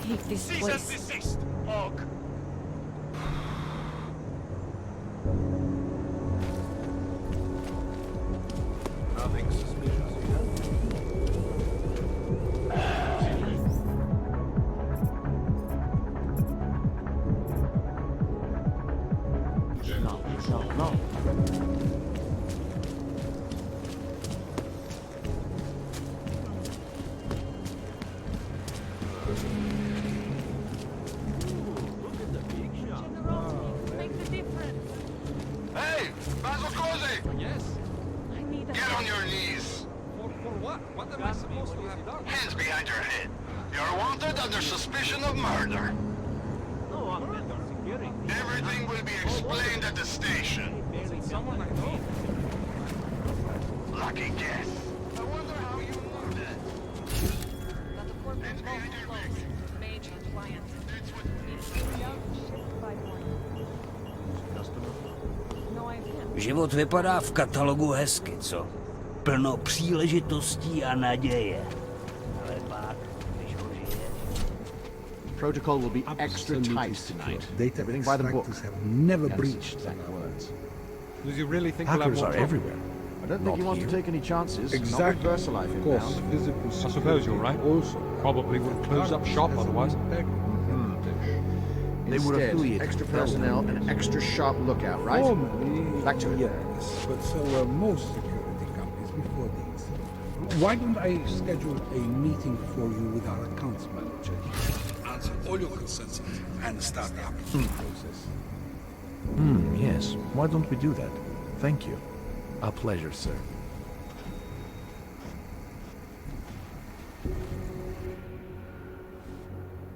hate this Cease and place. desist, Hawk. Nothing suspicious here. No. Look at the big shop. Generosity makes a difference. Hey, Basil Cozy! Yes? I need a Get on your knees. For what? What am I supposed to have done? Hands behind your head. You're wanted under suspicion of murder. No, I'm under security. Everything will be explained at the station. Someone I know. Lucky guess. I wonder how you knew that. Got the corporate Hands vault behind your closed. back. Major client. That's what... Needs to be out and shipped by morning. Customer? No idea. Život vypadá v katalogu hezky, co? Plno příležitostí a naděje. Ale pak, když ho žiješ... Protocol will be extra tight tonight. Data Everything by the book. extractors have never Yes, breached exact on our words. Do you really think we'll have Hackers more are trouble? everywhere. I don't think you want to take any chances. Not with Exactly. VersaLife Of course, inbound. physical security I suppose you're right. Also, Probably would close up shop has an otherwise. impact on heritage. They were affiliated extra with personnel Belgium. and an extra sharp lookout, right? Formally, Back to it. yes, but so are most security companies before these. Why don't I schedule a meeting for you with our accounts manager? Answer all your concerns and start the application process. Yes. Why don't we do that? Thank you. A pleasure, sir.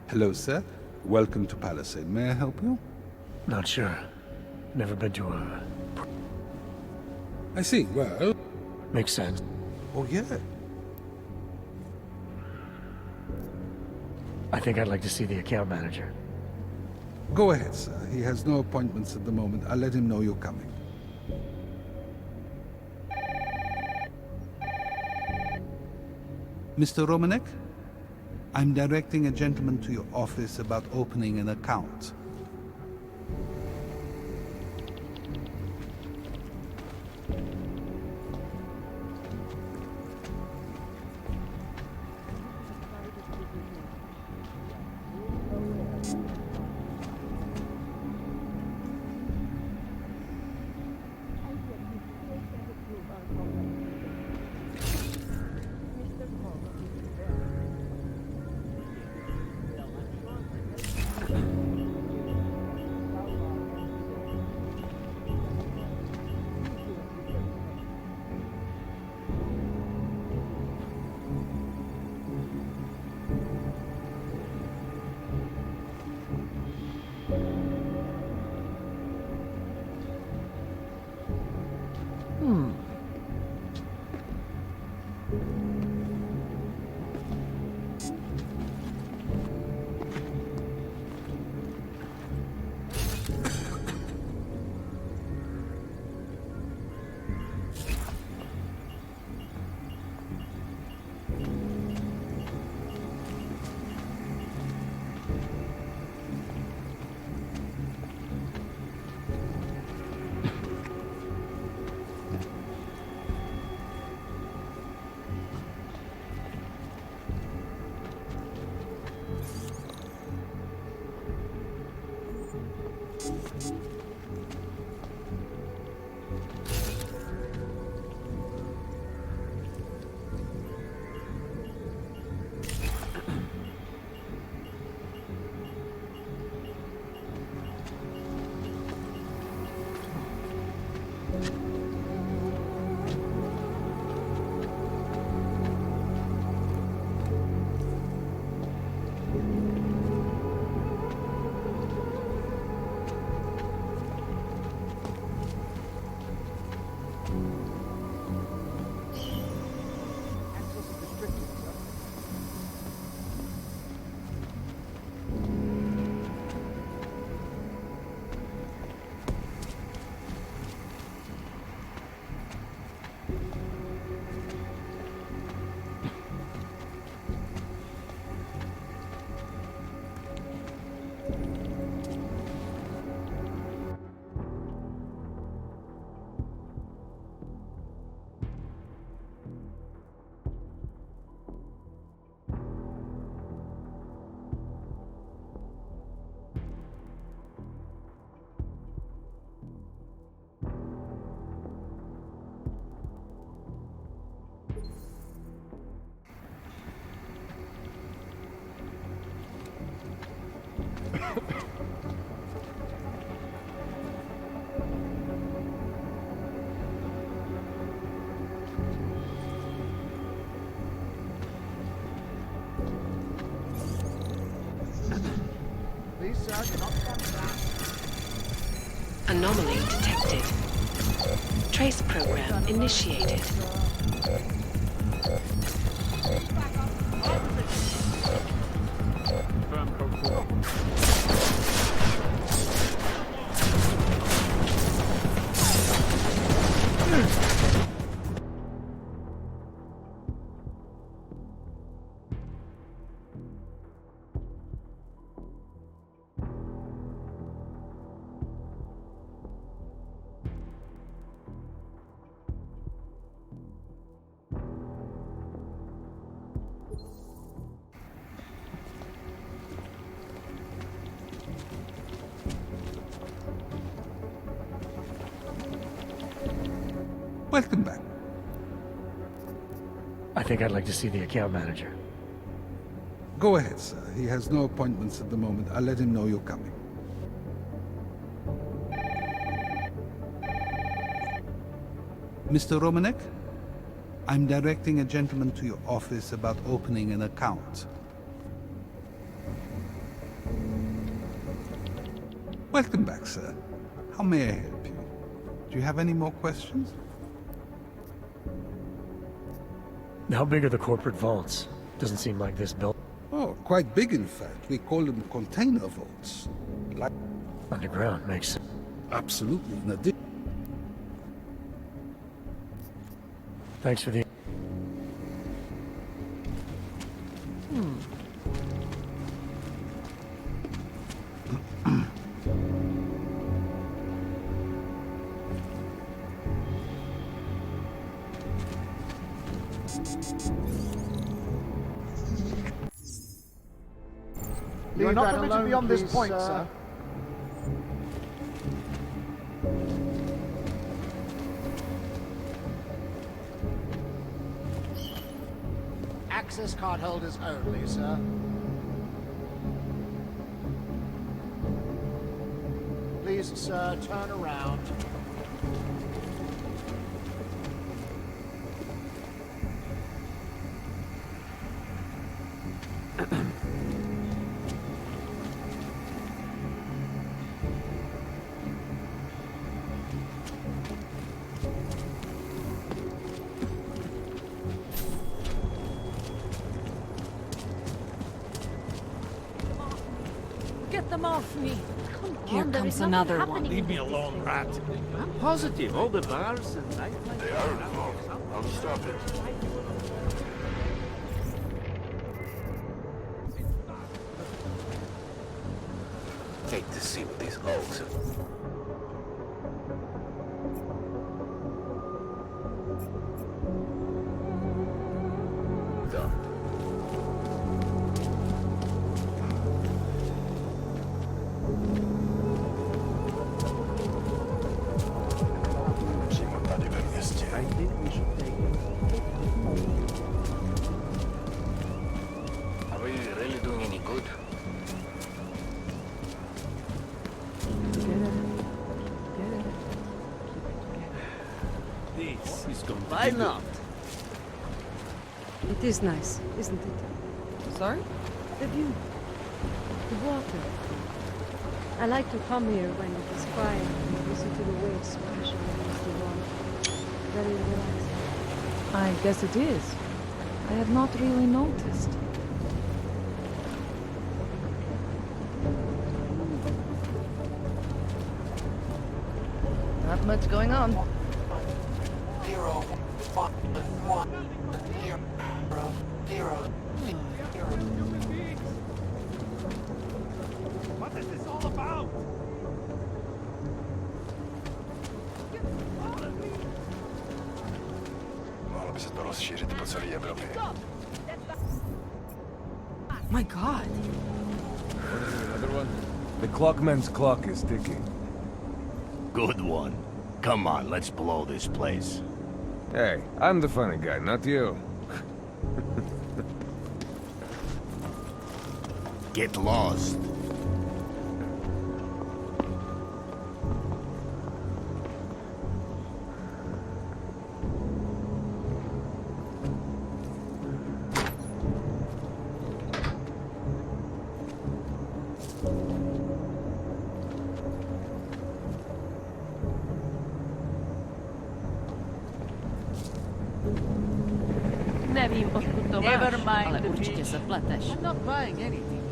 Hello, sir. Welcome to Palisade. May I help you? Not sure. Never been to a... I see. Well, Makes sense. Oh, yeah. I think I'd like to see the account manager. Go ahead, sir. He has no appointments at the moment. I'll let him know you're coming. Mr. Romanek? I'm directing a gentleman to your office about opening an account. Please, sir, do not stand back. Anomaly detected. Trace program initiated. Confirm code 4. Welcome back. I think I'd like to see the account manager. Go ahead, sir. He has no appointments at the moment. I'll let him know you're coming. Mr. Romanek? I'm directing a gentleman to your office about opening an account. Welcome back, sir. How may I help you? Do you have any more questions? How big are the corporate vaults? Doesn't seem like this built Oh, quite big, in fact. We call them container vaults. Like, underground. Makes sense. absolutely. In addition. Thanks for the... You are not permitted beyond this point, sir. Access card holders only, sir. Please, sir, turn around. Get them off me. Here comes another one. Leave me alone, rat. I'm positive all the bars and nightlife. They are involved. I'll stop it. Hate to see what these holes are. Done. I think we should take it. Are we really doing any good? This is going to Why be not? It is nice, isn't it? Sorry? The view. The water. I like to come here when it is quiet and listen to the waves splashing against the wall. Very relaxing. I guess it is. I have not really noticed. Not much going on. What is this all about? Mohlo by se to rozšířit po celé Evropě. My God. The clockman's clock is ticking. Good one. Come on, let's blow this place. Hey, I'm the funny guy, not you. Get lost. Never mind ale the určitě beach. se pleteš. I'm not buying anything.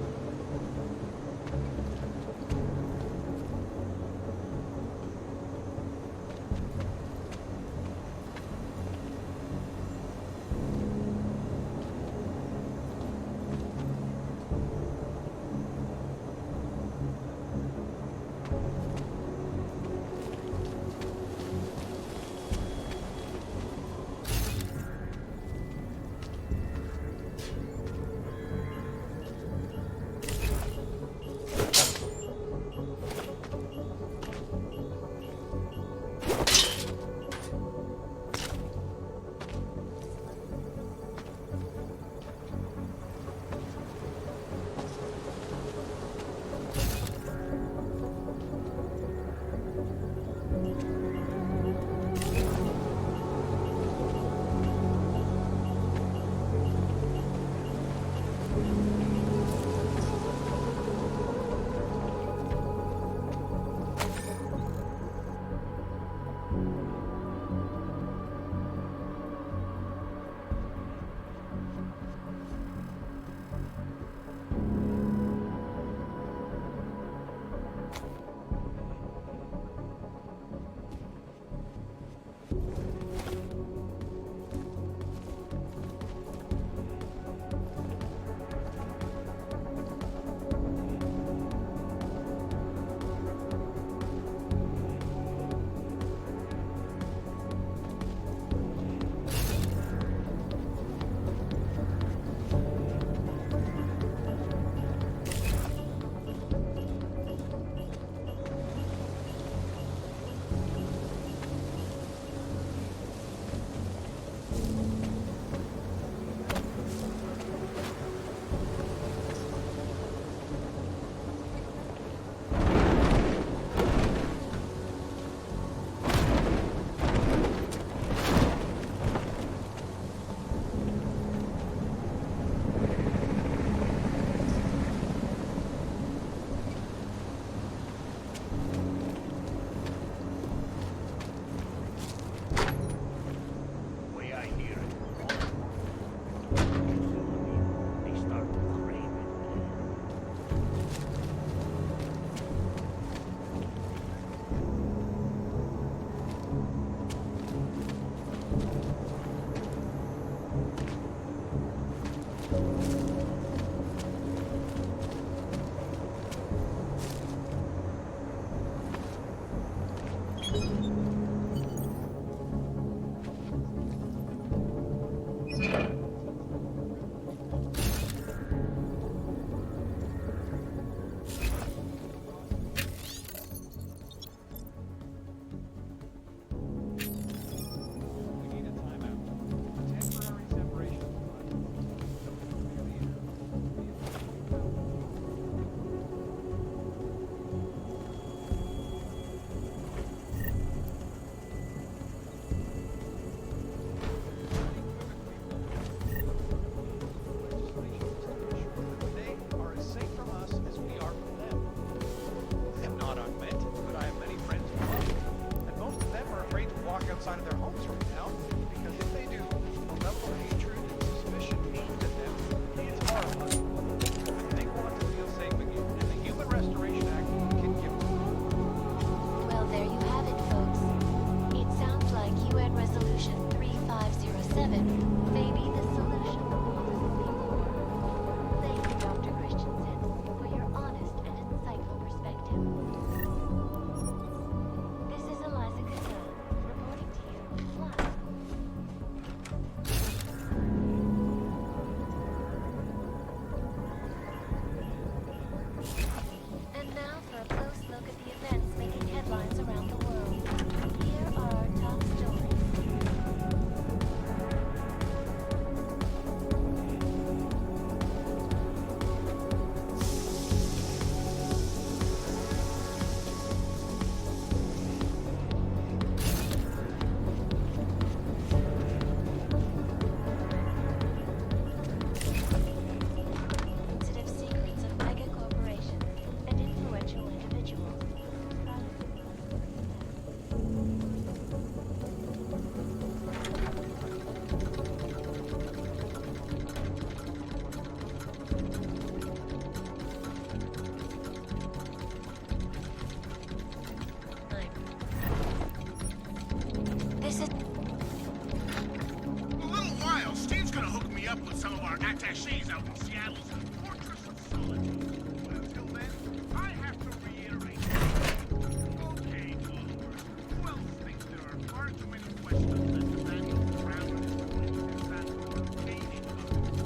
outside of their homes right now, because if they do, the level of hatred and suspicion aimed at them is horrible. They want to feel safe again, and the Human Restoration Act can give them. Well, there you have it, folks. It sounds like UN Resolution 3507 may be the solution. Thank you, Dr. Christensen, for your honest and insightful perspective. This is Eliza Casella, reporting to you live. And now for a close look at the events making headlines around the world. Here are our top stories. Sensitive secrets of mega corporations and influential individuals. she's out in Seattle's a fortress of solitude. But until then, I have to reiterate. Okay, followers. Who else thinks there are far too many questions that demand of travelers is that obtaining of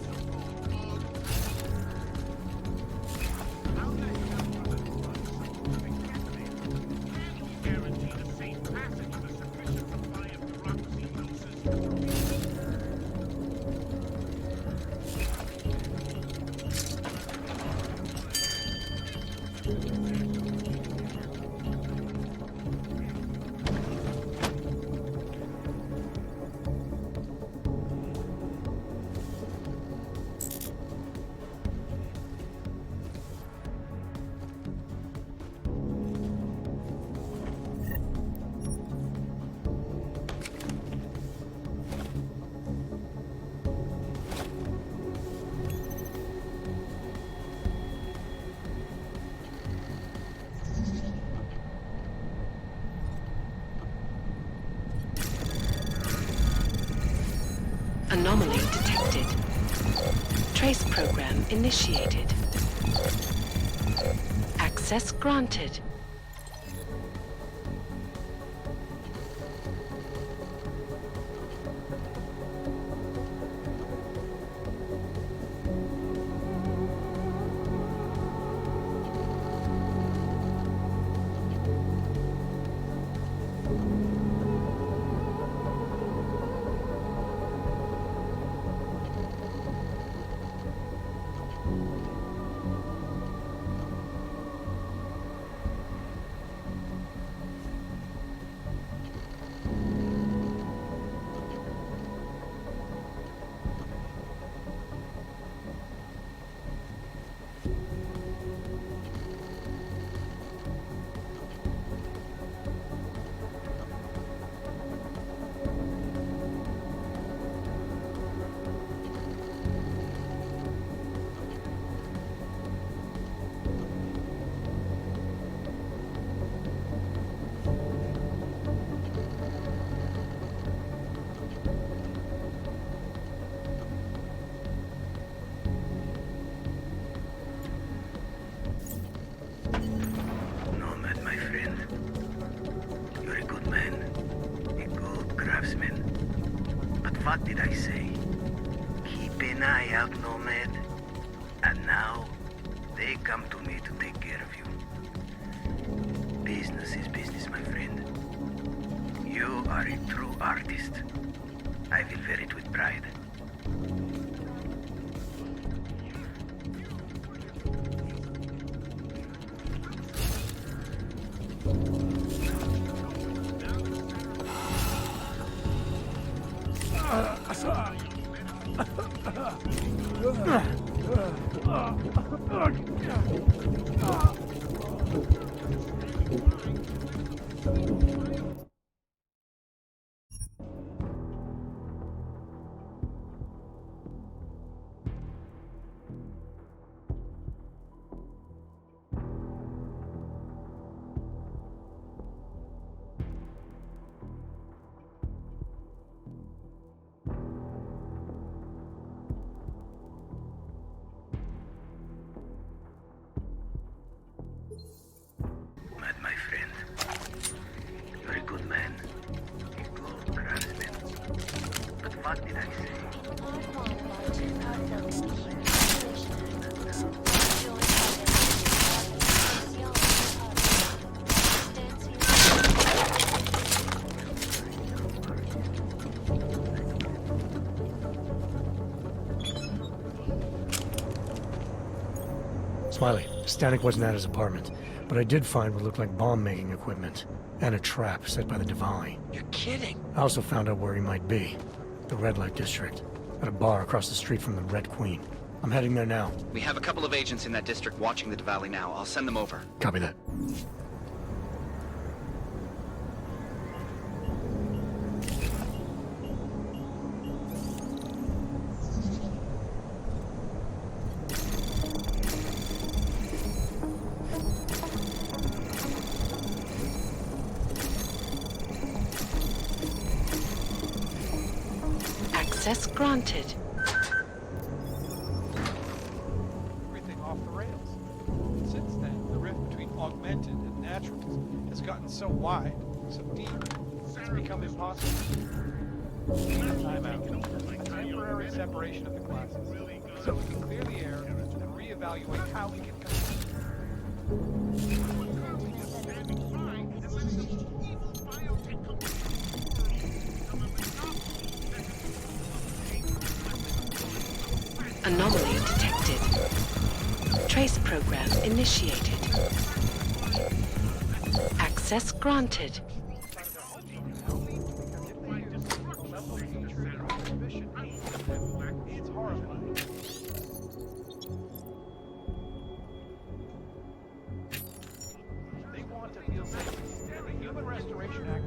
so-called How the hell are the drugs living candidate? Can he guarantee the safe passage of a sufficient supply of bureaucracy doses for me? Anomaly detected. Trace program initiated. Access granted. Nomad, my friend. You're a good man. A good craftsman. But what did I say? Keep an eye out, Nomad. And now, they come to me to take care of you. Business is business, my friend. You are a true artist. I will wear it with pride. Smiley, Stanek wasn't at his apartment, but I did find what looked like bomb-making equipment, and a trap set by the Diwali. You're kidding. I also found out where he might be. The Red Light District. At a bar across the street from the Red Queen. I'm heading there now. We have a couple of agents in that district watching the Diwali now. I'll send them over. Copy that. Access granted. rails. Since then, the rift between augmented and naturals has gotten so wide, so deep, it's become impossible. Time out. A temporary separation of the classes, so we can clear the air and reevaluate how we can compete. Anomaly detected. Trace program initiated. Access granted. It's horrifying. They want to feel safe. The Human Restoration Act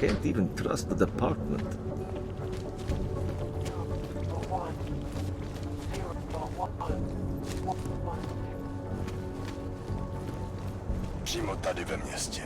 can't even trust the department. Přímo tady ve městě.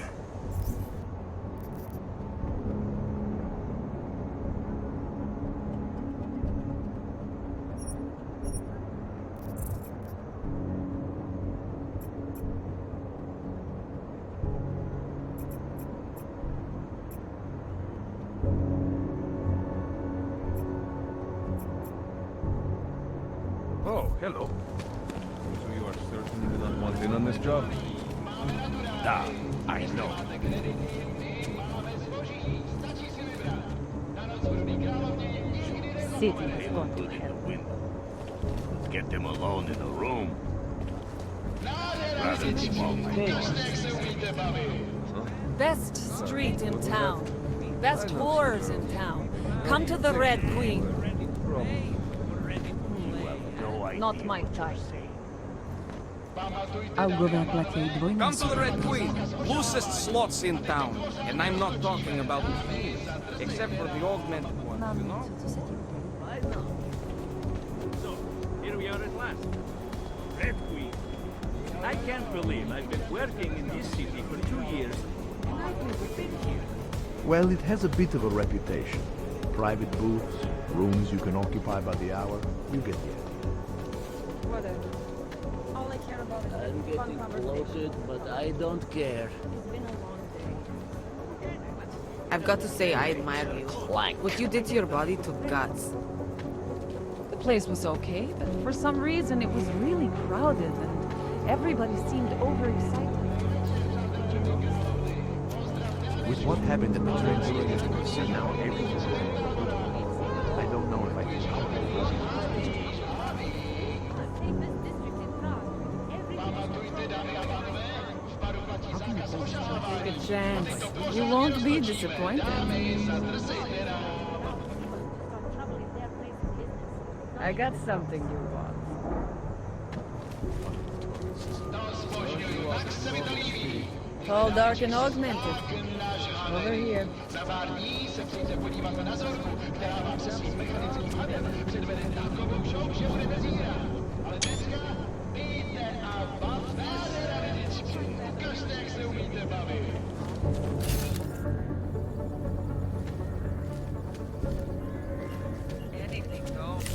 Oh, hello. So you are certainly not wanted in on this job? Ah, I know. City has gone to hell. Let's get them alone in a room. Rather than all my Best street in town. Best whores in town. Come to the Red Queen. Not my type. I'll go back like a boy. Come to the Red Queen. Loosest slots in town. And I'm not talking about the fees. Except for the augmented ones, you know? I know. So, here we are at last. Red Queen. I can't believe I've been working in this city for 2 years, and I've never been here. Well, it has a bit of a reputation. Private booths, rooms you can occupy by the hour. You get the idea. Whatever. All I care about is I'm fun getting conversation. bloated, but I don't care. It's been a long day. I've got to say, I admire you. What you did to your body took guts. The place was okay, but for some reason it was really crowded and everybody seemed overexcited. With what happened at the train station, now everything's going. I don't know if I can Take a chance. You won't be disappointed. I got something you want. Tall, dark, and augmented. Over here. Anything goes.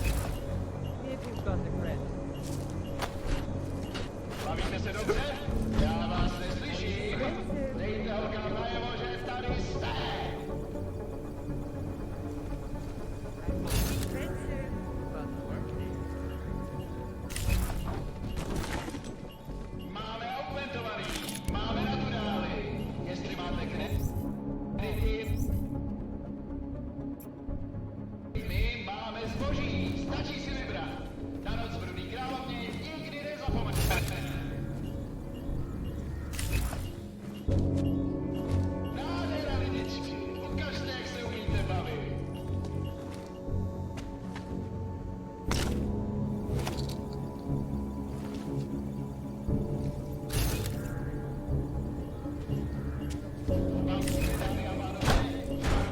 If you've got the credit. Bavíte se dobře? Já vás neslyším. Dejte holkám najevo, že tady jste. Máme augmentovaný, máme naturály. Jestli máte kredity, my máme zboží, stačí si vybrat. Na noc v Rudý královně nikdy nezapomeňte. Nádhera, lidičky, ukažte, jak se umíte bavit. Dámy a pánové,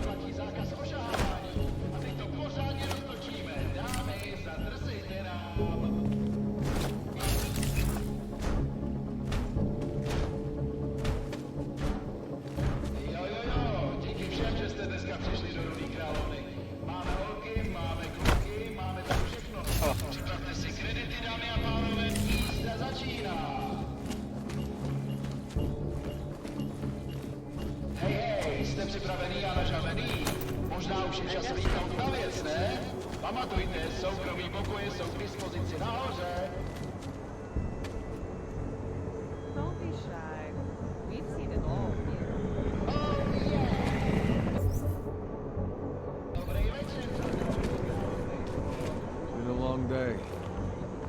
platí zákaz ošahávání. A teď to pořádně roztočíme. Dámy, zadrsejte nám. Jo, díky všem, že jste dneska přišli do Rudý královny. Máme holky, máme kluky, máme tam všechno. Připravte si kredity, dámy a pánové, jízda začíná. Hej, jste připravený a nažavený? Možná už je čas lítat na věc, ne? Pamatujte, soukromí pokoje jsou k dispozici nahoře. Don't be shy. We've seen it all here. It's been a long day.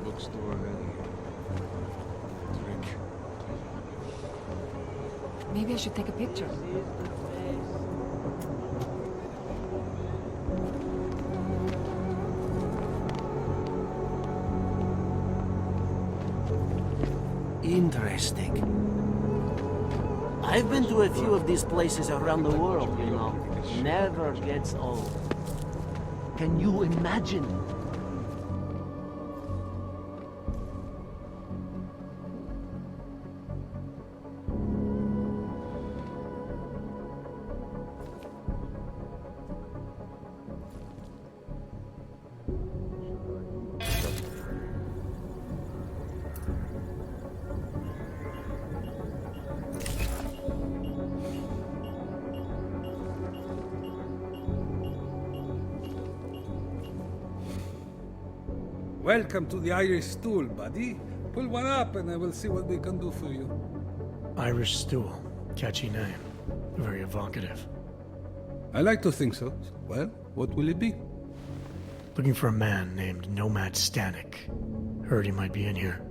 Bookstore, then drink. Maybe I should take a picture. Interesting. I've been to a few of these places around the world, you know. never gets old. Can you imagine? Welcome to the Irish stool, buddy. Pull one up and I will see what we can do for you. Irish stool. Catchy name. Very evocative. I like to think so. Well, what will it be? Looking for a man named Nomad Stanek. Heard he might be in here.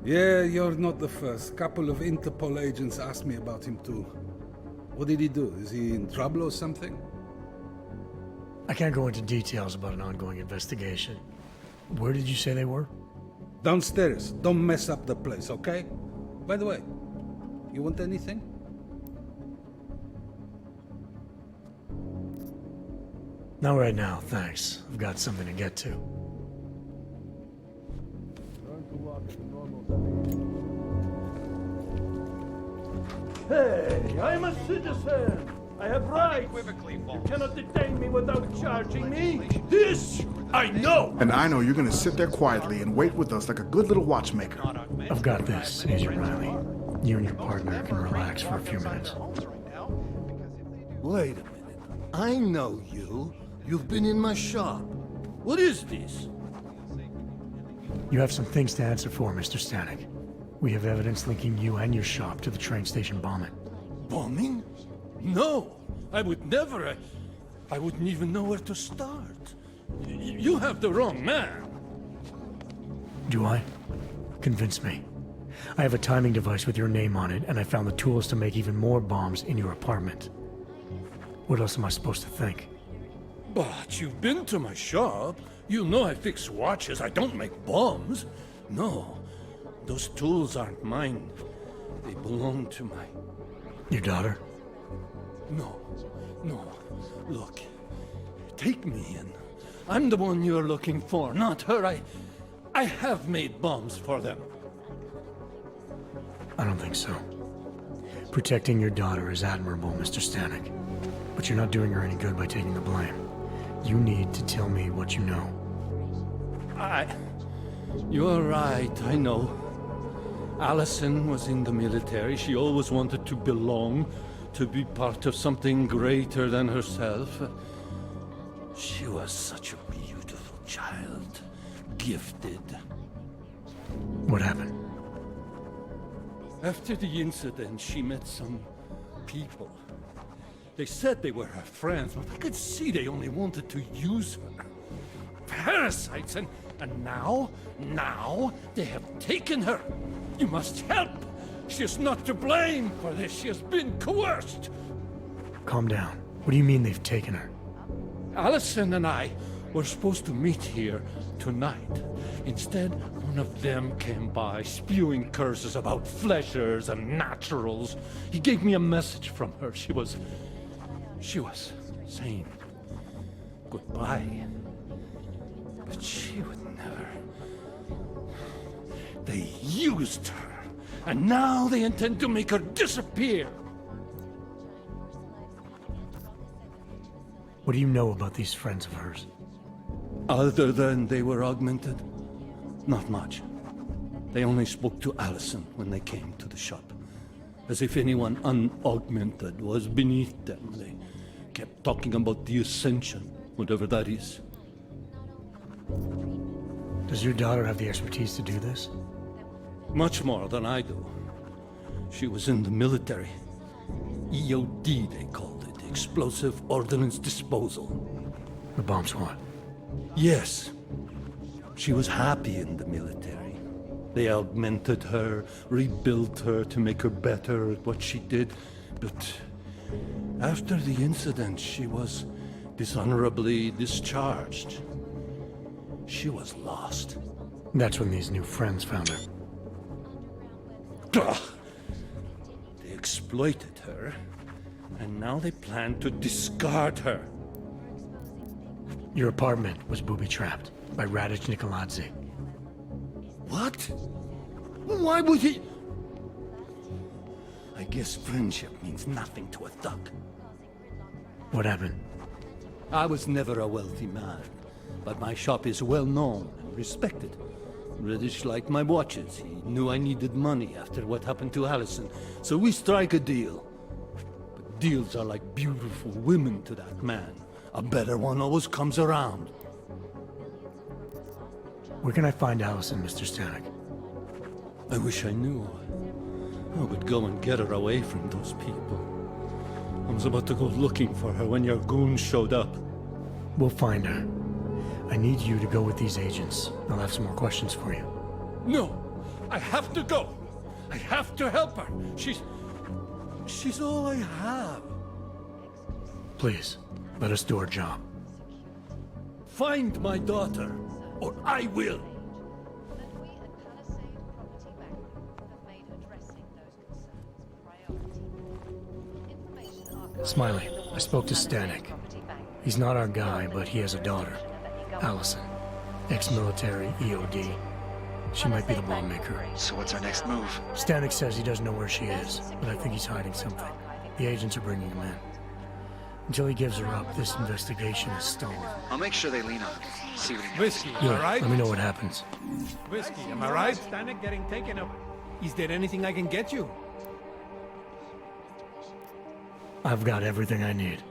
Yeah, you're not the first. Couple of Interpol agents asked me about him too. What did he do? Is he in trouble or something? I can't go into details about an ongoing investigation. Where did you say they were? Downstairs. Don't mess up the place, okay? By the way, you want anything? Not right now, thanks. I've got something to get to. Hey, I'm a citizen! I have rights! You cannot detain me without charging me! This I know! And I know you're gonna sit there quietly and wait with us like a good little watchmaker. I've got this, Agent Riley. You and your partner can relax for a few minutes. Wait a minute. I know you. You've been in my shop. What is this? You have some things to answer for, Mr. Stanek. We have evidence linking you and your shop to the train station bombing. Bombing? No! I would never. I wouldn't even know where to start. You have the wrong man. Do I? Convince me. I have a timing device with your name on it, and I found the tools to make even more bombs in your apartment. What else am I supposed to think? But you've been to my shop. You know I fix watches. I don't make bombs. No, those tools aren't mine. They belong to my... Your daughter? No. Look, take me in. I'm the one you're looking for, not her. I have made bombs for them. I don't think so. Protecting your daughter is admirable, Mr. Stanek. But you're not doing her any good by taking the blame. You need to tell me what you know. You're right, I know. Allison was in the military. She always wanted to belong, to be part of something greater than herself. She was such a beautiful child. Gifted. What happened? After the incident, she met some people. They said they were her friends, but I could see they only wanted to use her. Parasites, and now they have taken her. You must help. She is not to blame for this. She has been coerced. Calm down. What do you mean they've taken her? Allison and I were supposed to meet here tonight. Instead, one of them came by, spewing curses about fleshers and naturals. He gave me a message from her. She was saying goodbye. But she would never. They used her, and now they intend to make her disappear. What do you know about these friends of hers? Other than they were augmented? Not much. They only spoke to Allison when they came to the shop. As if anyone unaugmented was beneath them. They kept talking about the Ascension, whatever that is. Does your daughter have the expertise to do this? Much more than I do. She was in the military. EOD, they called it. Explosive Ordnance Disposal. The bomb squad? Yes. She was happy in the military. They augmented her, rebuilt her to make her better at what she did. But after the incident, she was dishonorably discharged. She was lost. That's when these new friends found her. Ugh. They exploited her. And now they plan to discard her. Your apartment was booby-trapped by Radic Nikoladze. What? Why would he? I guess friendship means nothing to a thug. What happened? I was never a wealthy man, but my shop is well known and respected. Radic liked my watches. He knew I needed money after what happened to Allison, so we strike a deal. But deals are like beautiful women to that man. A better one always comes around. Where can I find Allison, Mr. Stanek? I wish I knew. I would go and get her away from those people. I was about to go looking for her when your goons showed up. We'll find her. I need you to go with these agents. I'll have some more questions for you. No! I have to go! I have to help her! She's all I have. Please, let us do our job. Find my daughter, or I will! Smiley, I spoke to Stanek. He's not our guy, but he has a daughter, Allison. Ex-military, EOD. She might be the bomb maker. So what's our next move? Stanek says he doesn't know where she is, but I think he's hiding something. The agents are bringing him in. Until he gives her up, this investigation is stalled. I'll make sure they lean on it. See what he knows. Whiskey, am I Good. right? Let me know what happens. Whiskey, am I right? Stanek getting taken up. Is there anything I can get you? I've got everything I need.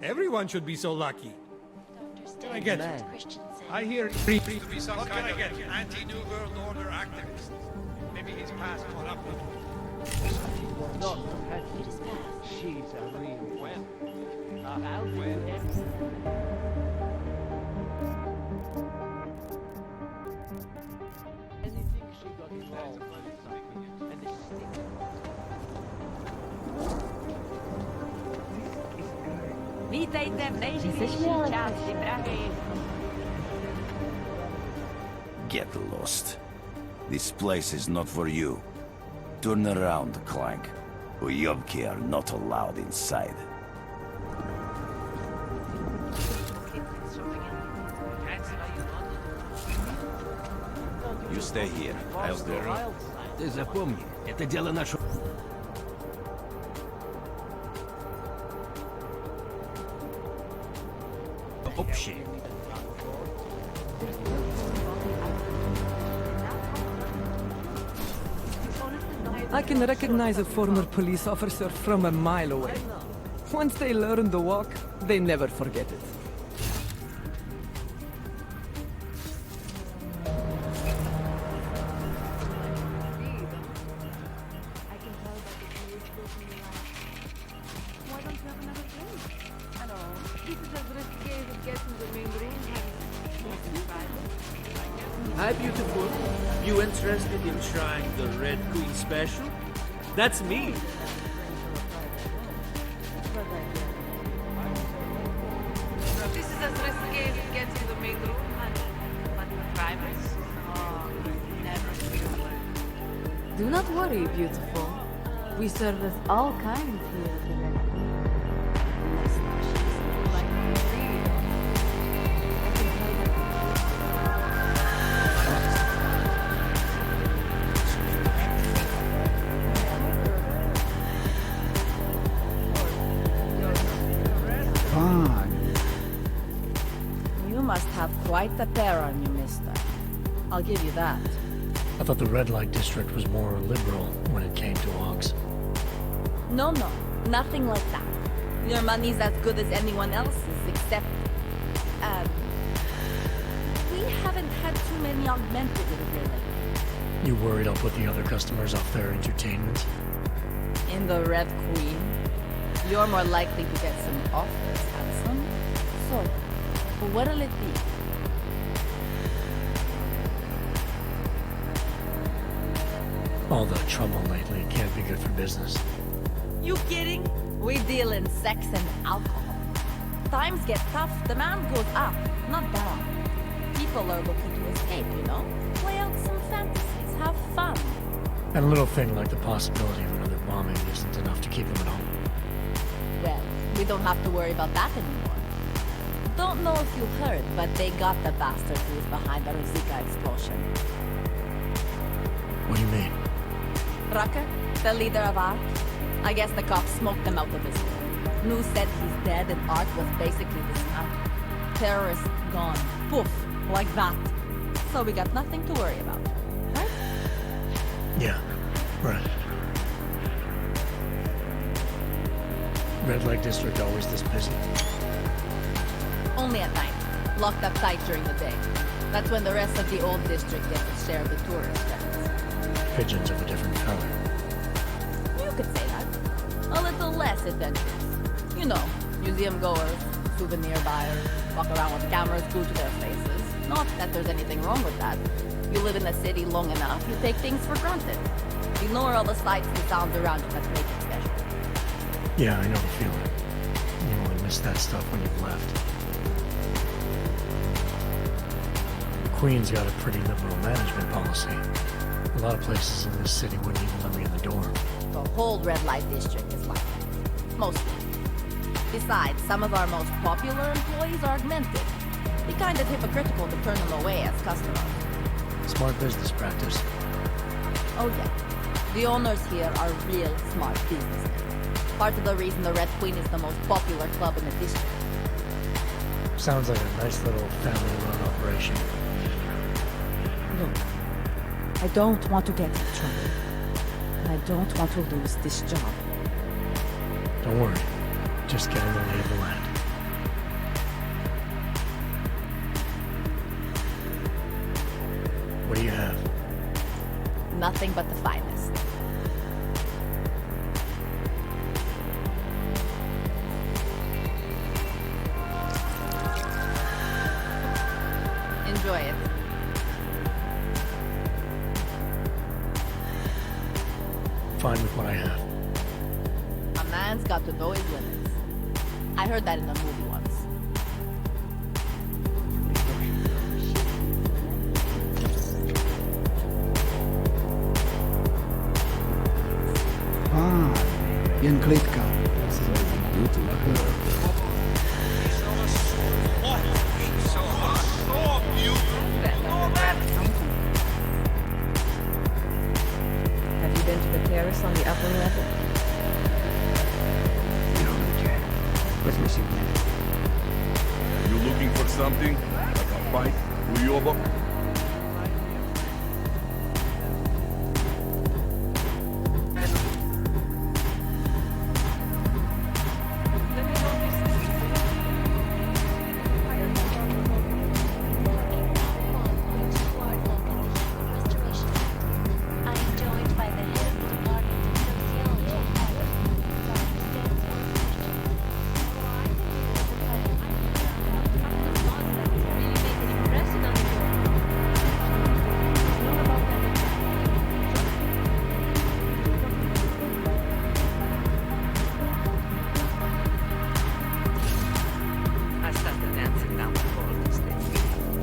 Everyone should be so lucky. What can I get you? I hear to be some kind of anti-New World Order activist. Maybe his past caught up with him. Not she's a real well. Out anything she got involved with, and it's Vítejte v nejživější části Prahy. Get lost. This place is not for you. Turn around, Clank. Uyobki are not allowed inside. You stay here. I'll go. Ты запомни, это дело наше. Общее. I can recognize a former police officer from a mile away. Once they learn the walk, they never forget it. Hi, beautiful. You interested in trying the Red Queen special? That's me. This is as risky as it gets in the main room, honey. But for privates? Oh, never feel. Do not worry, beautiful. We service all kinds here at the Red Queen. You must have quite the pair on you, mister. I'll give you that. I thought the red light district was more liberal when it came to Augs. No, nothing like that. Your money's as good as anyone else's, except... we haven't had too many augmented in here lately. You worried I'll put the other customers off their entertainment? In the Red Queen, you're more likely to get some offers, handsome. So, what'll it be? All the trouble lately can't be good for business. You kidding? We deal in sex and alcohol. Times get tough, demand goes up, not down. People are looking to escape, you know? Play out some fantasies, have fun. And a little thing like the possibility of another bombing isn't enough to keep them at home. We don't have to worry about that anymore. Don't know if you've heard, but they got the bastard who was behind the Rosika explosion. What do you mean? Rucker, the leader of ARC. I guess the cops smoked him out of his room. New said he's dead and ARC was basically dismantled. Terrorists gone. Poof. Like that. So we got nothing to worry about. Right? Yeah, right. Red Light District always this busy? Only at night. Locked up tight during the day. That's when the rest of the old district gets its share of the tourist trends. Pigeons of a different color. You could say that. A little less adventurous. You know, museum goers, souvenir buyers, walk around with cameras glued to their faces. Not that there's anything wrong with that. You live in the city long enough, you take things for granted. You know all the sights and sounds around you that make it special. Yeah, I know the feeling. You only miss that stuff when you've left. Queen's got a pretty liberal management policy. A lot of places in this city wouldn't even let me in the door. The whole red light district is like that. Mostly. Besides, some of our most popular employees are augmented. Be kind of hypocritical to turn them away as customers. Smart business practice. Oh yeah. The owners here are real smart businessmen. Part of the reason the Red Queen is the most popular club in the district. Sounds like a nice little family-run operation. Look, I don't want to get in trouble. And I don't want to lose this job. Don't worry. Just getting the lay of the land. What do you have? Nothing but the finest. Enjoy it. Fine with what I have. A man's got to know his limits. I heard that in a movie once. Jan Kleedka. Have you been to the terrace on the upper level? What's missing there? You looking for something? Like a fight? Who you about?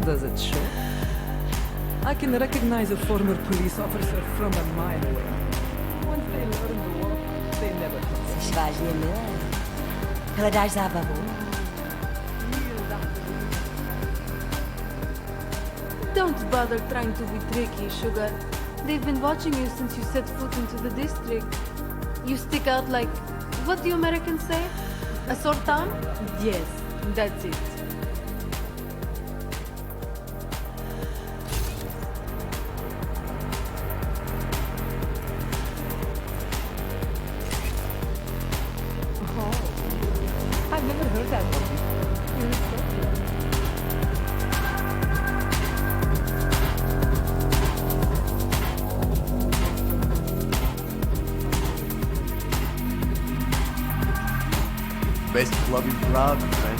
Does it show? I can recognize a former police officer from a mile away. Once they learn the walk, they never touch. Se vais gemer. Ela dá zabavou. Don't bother trying to be tricky, Sugar. They've been watching you since you set foot into the district. You stick out like, what do Americans say? A sore thumb? Yes, that's it. I've never heard that one before. You're respected. Best club in Prague, friend.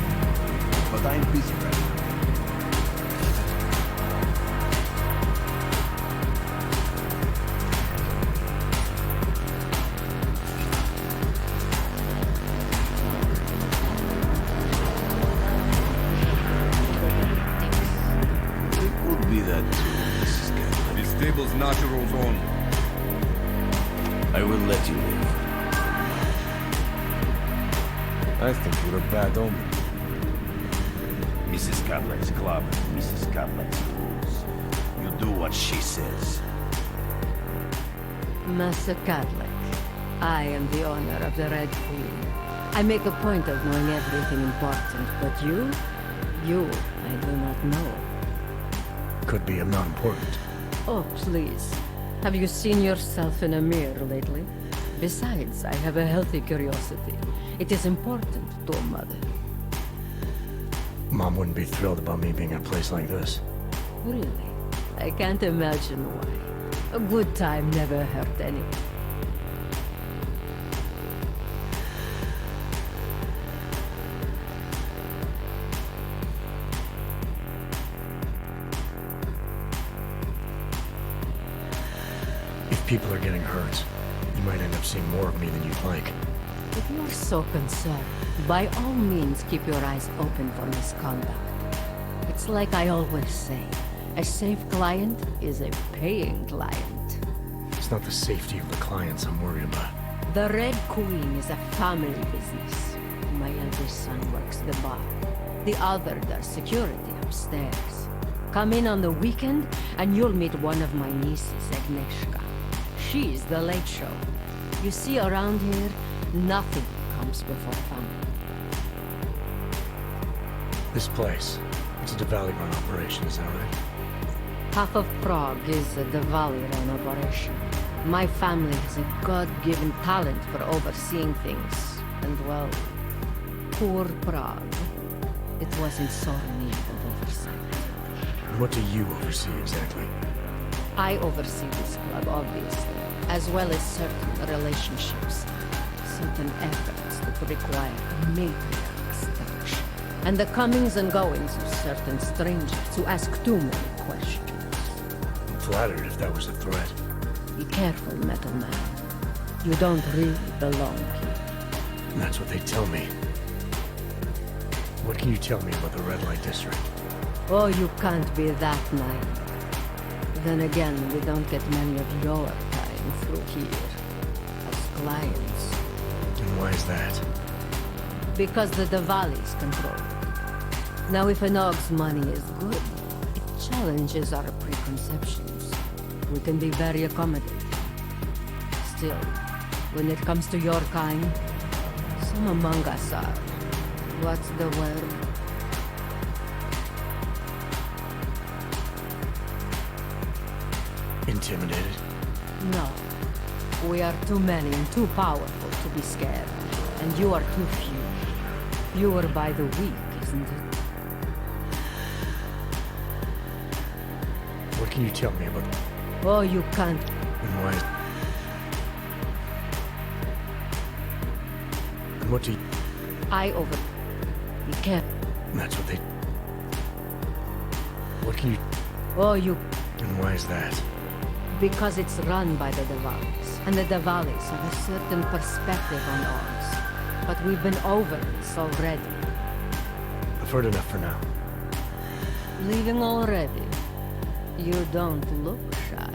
But I'm busy, friend. It would be that too, Mrs. Kent. This table's natural zone. I will let you live. I think you're a bad omen. Mrs. Cartlett's club, Mrs. Cartlett's rules. You do what she says. Master Cartlet, I am the owner of the Red Queen. I make a point of knowing everything important, but you, I do not know. Could be I'm not important. Oh, please. Have you seen yourself in a mirror lately? Besides, I have a healthy curiosity. It is important to a mother. Mom wouldn't be thrilled about me being in a place like this. Really? I can't imagine why. A good time never hurt anyone. If people are getting hurt, you might end up seeing more of me than you'd like. If you're so concerned, by all means keep your eyes open for misconduct. It's like I always say, a safe client is a paying client. It's not the safety of the clients I'm worried about. The Red Queen is a family business. My eldest son works the bar. The other does security upstairs. Come in on the weekend and you'll meet one of my nieces, Agnieszka. She's the late show. You see, around here, nothing comes before family. This place, it's a Diwali-run operation, is that right? Half of Prague is a Diwali-run operation. My family has a God-given talent for overseeing things. And well, poor Prague. It was in sore need of oversight. And what do you oversee exactly? I oversee this club, obviously, as well as certain relationships, certain efforts that require a matriarch's touch, and the comings and goings of certain strangers who ask too many questions. I'm flattered if that was a threat. Be careful, Metal Man. You don't really belong here. And that's what they tell me. What can you tell me about the Red Light District? Oh, you can't be that naive. Then again, we don't get many of your kind through here, as clients. And why is that? Because the Diwali's control it. Now, if an Og's money is good, it challenges our preconceptions. We can be very accommodating. Still, when it comes to your kind, some among us are, what's the word? Intimidated? No. We are too many and too powerful to be scared. And you are too few. Fewer by the week, isn't it? What can you tell me about... Oh, you can't. And why... And what do you... You can't. And that's what they... What can you... Oh, you... And why is that? Because it's run by the Diwalis, and the Diwalis have a certain perspective on odds. But we've been over this already. I've heard enough for now. Leaving already? You don't look shy.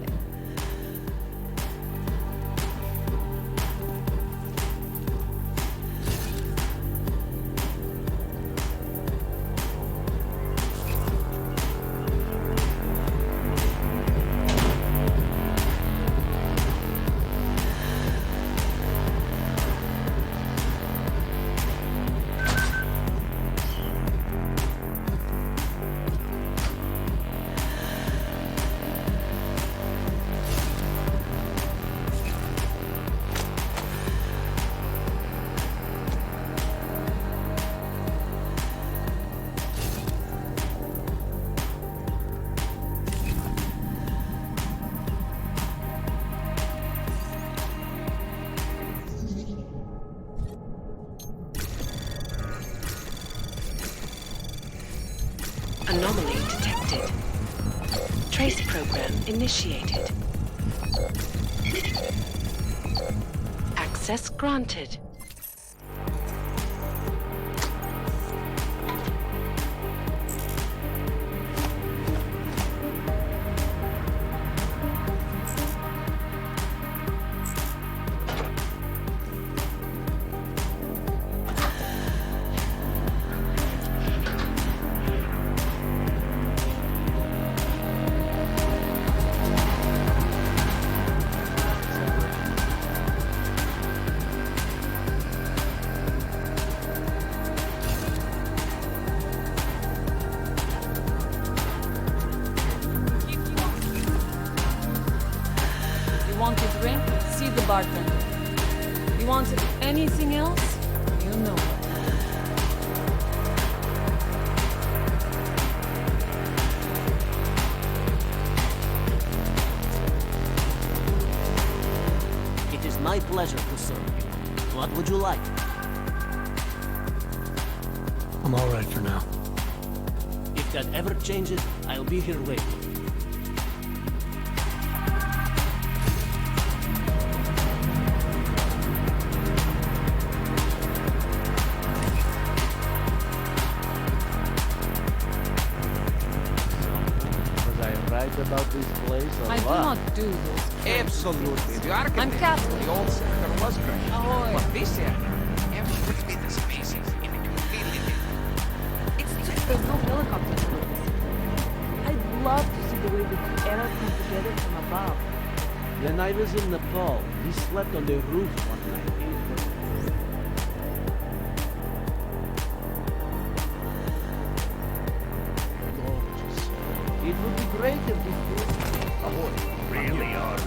Anomaly detected. Trace program initiated. Access granted. want a drink? See the bartender. You want anything else? You know what. It is my pleasure to serve you. What would you like? I'm all right for now. If that ever changes, I'll be here waiting. Was I right about this place or I do what? not do this. Absolutely. The architect I'm Catholic. of the old center was great. Ahoy. But this area, every bit is amazing in a completely different. It's just there's no helicopter service. I'd love to see the way the air comes together from above. When I was in Nepal, we slept on the roof one night. Gorgeous. It would be great if we could. Ahoy. Really are.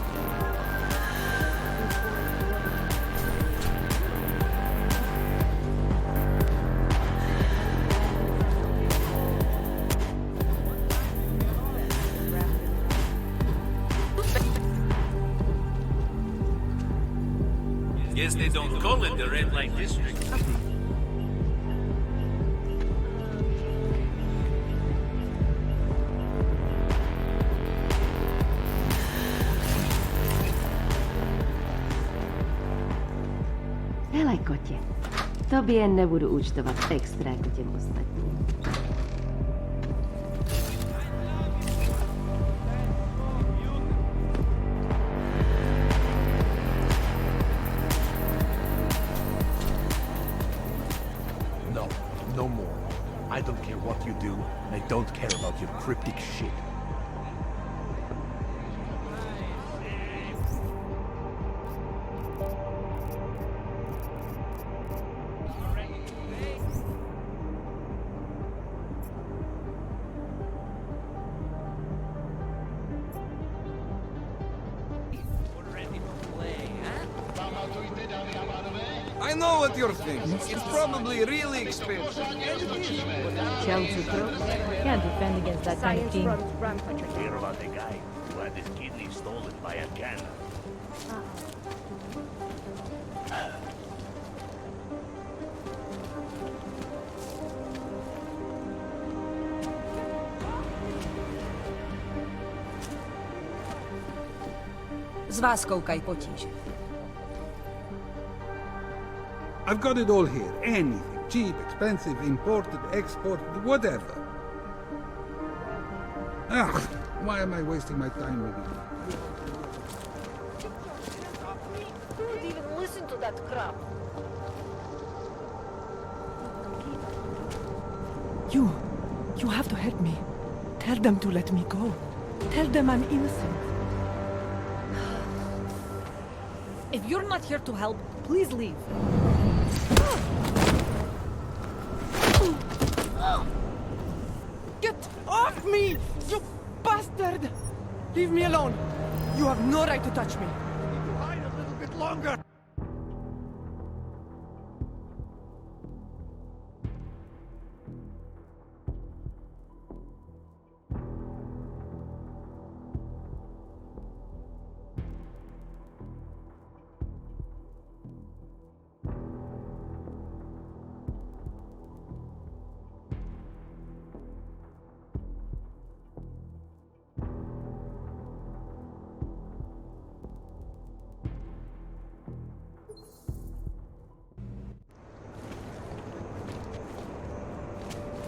Guess they don't call it the red light district. Hele, kotě. Tobě nebudu účtovat extra jako těm ostatním. No, no more. I don't care what you do, and I don't care about your cryptic shit. I know what you're thinking. It's probably really expensive. And it is. Can't defend against that kind of thing. Hear about the guy who had his kidney stolen by a cannon. Z vás koukají potíže. I've got it all here. Anything. Cheap, expensive, imported, exported, whatever. Ah, why am I wasting my time with you? Don't even listen to that crap. You have to help me. Tell them to let me go. Tell them I'm innocent. If you're not here to help, please leave. Get off me, you bastard! Leave me alone. You have no right to touch me. Hide a little bit longer.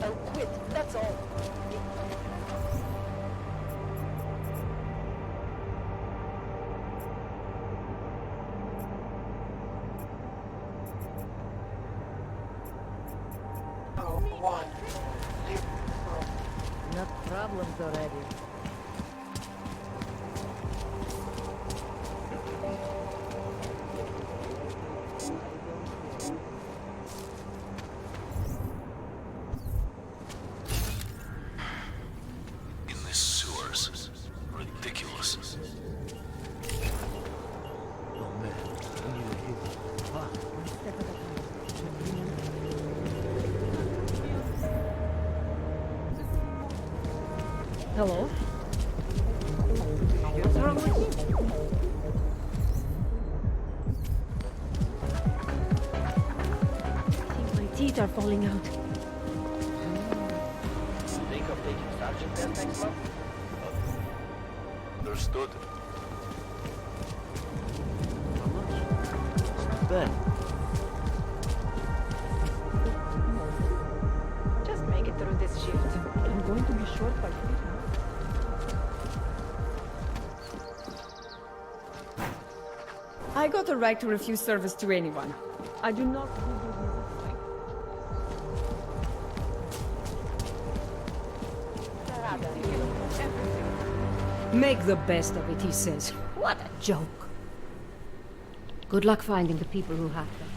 I'll quit, that's all. Enough problems already. In the sewers. Ridiculous. Hello? What's wrong with you? I think my teeth are falling out. Think of taking Sergeant there next month? Understood. How much? Ben. Just make it through this shift. I'm going to be short by 3 now. I got the right to refuse service to anyone. I do not do business. Make the best of it, he says. What a joke. Good luck finding the people who hacked them.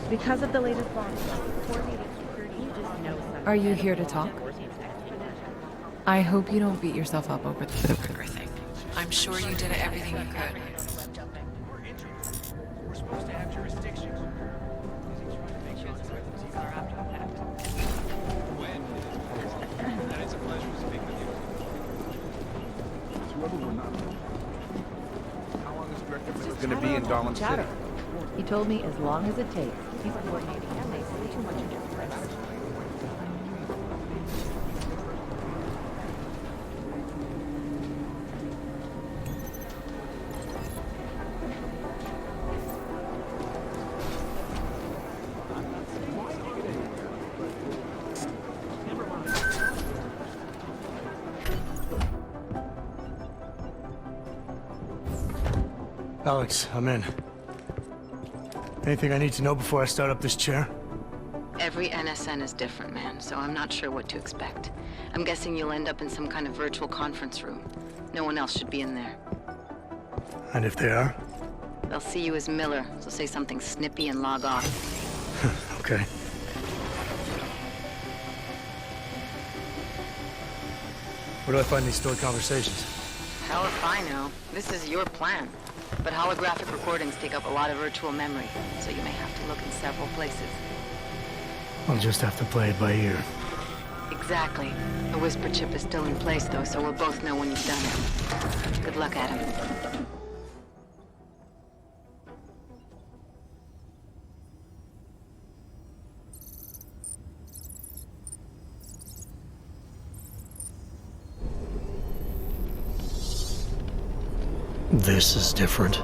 Because of the latest bomb. Are you here to talk? I hope you don't beat yourself up over the burger thing. I'm sure you did everything you could. We're supposed to have jurisdiction. It's a pleasure to speak with you. Whoever we're not. How long is Director Miller's going to be in Darling City? He told me as long as it takes. He's coordinating and they say too much difference. Alex, I'm in. Anything I need to know before I start up this chair? Every NSN is different, man, so I'm not sure what to expect. I'm guessing you'll end up in some kind of virtual conference room. No one else should be in there. And if they are? They'll see you as Miller, so say something snippy and log off. Okay. Where do I find these stored conversations? Hell if I know. This is your plan. But holographic recordings take up a lot of virtual memory, so you may have to look in several places. I'll just have to play it by ear. Exactly. The whisper chip is still in place, though, so we'll both know when you've done it. Good luck, Adam. This is different.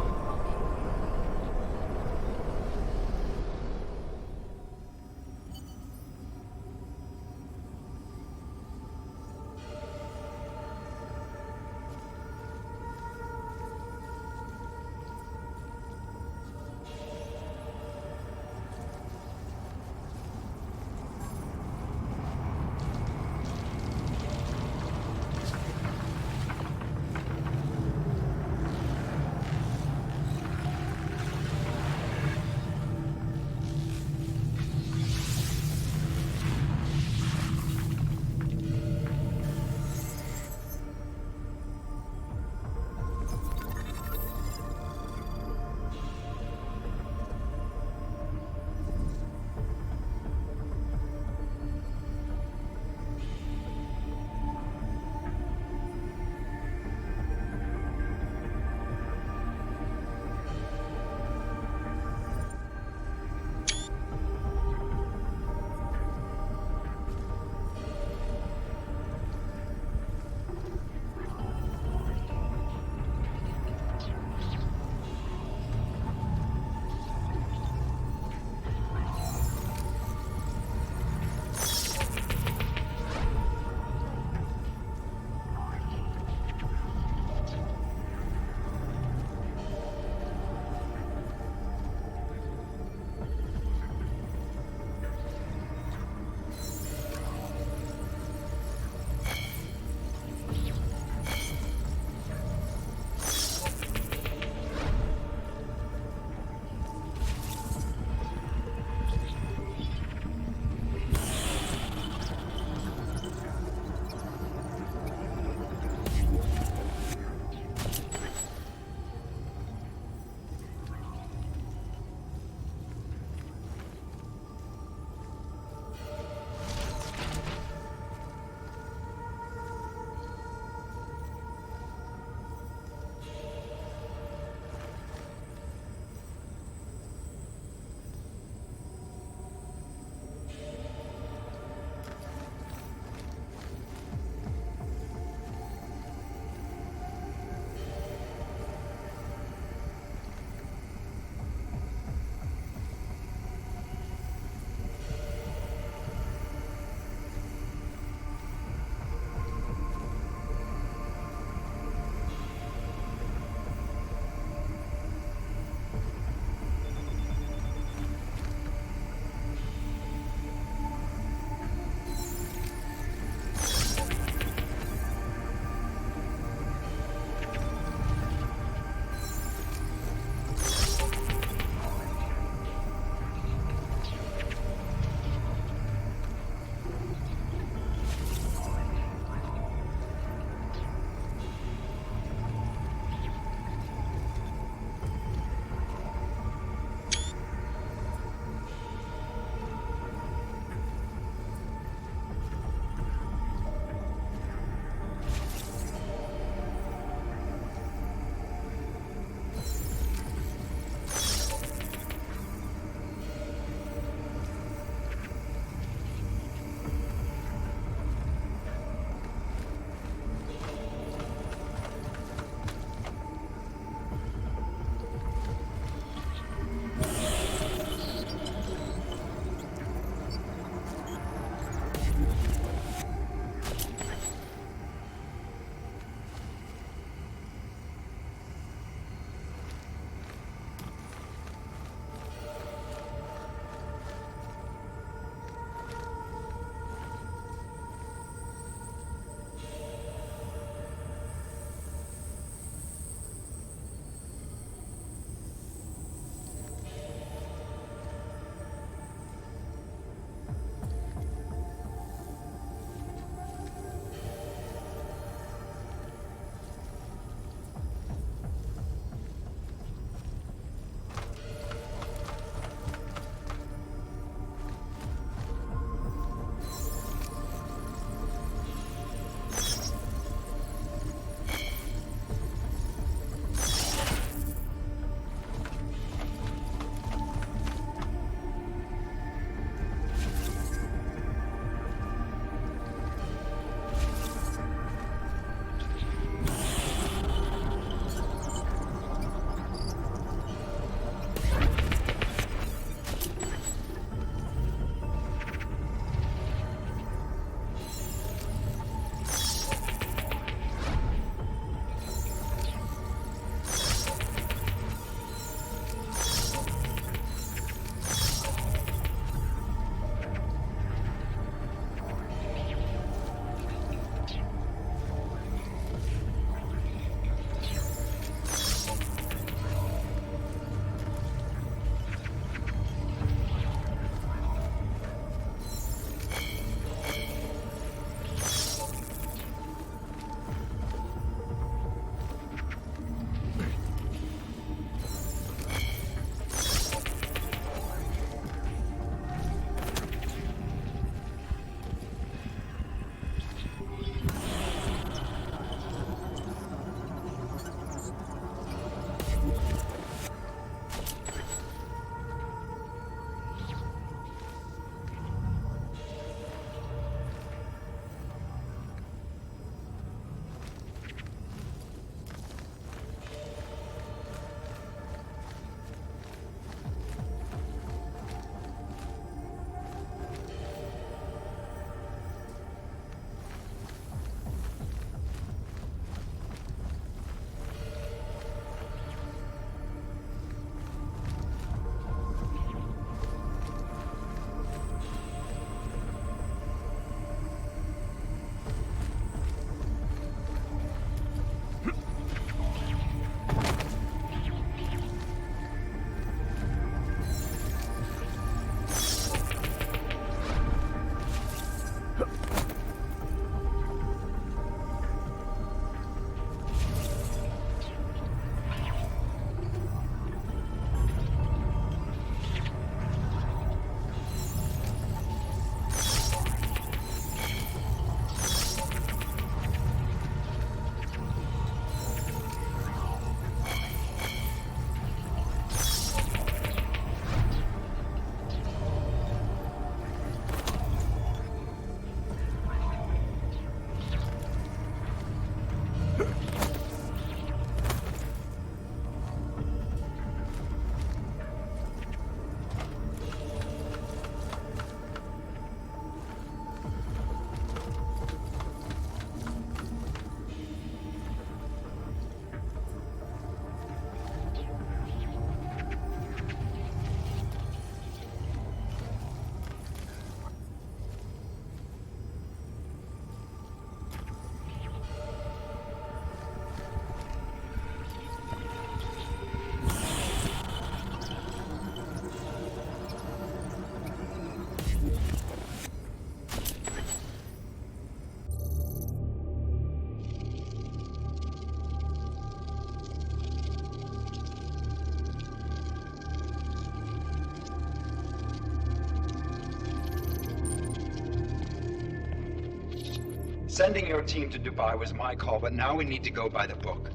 Sending your team to Dubai was my call, but now we need to go by the book.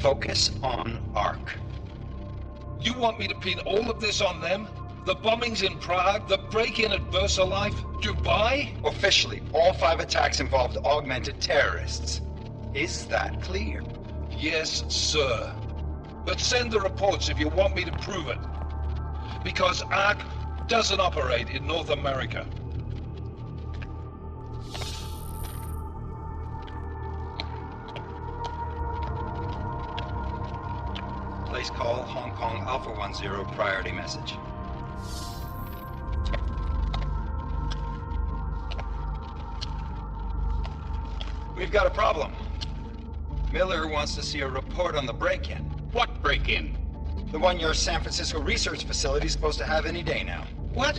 Focus on ARC. You want me to pin all of this on them? The bombings in Prague, the break-in at VersaLife, Dubai? Officially, all 5 attacks involved augmented terrorists. Is that clear? Yes, sir. But send the reports if you want me to prove it. Because ARC doesn't operate in North America. Place call, Hong Kong Alpha 10, priority message. We've got a problem. Miller wants to see a report on the break-in. What break-in? The one your San Francisco research facility is supposed to have any day now. What?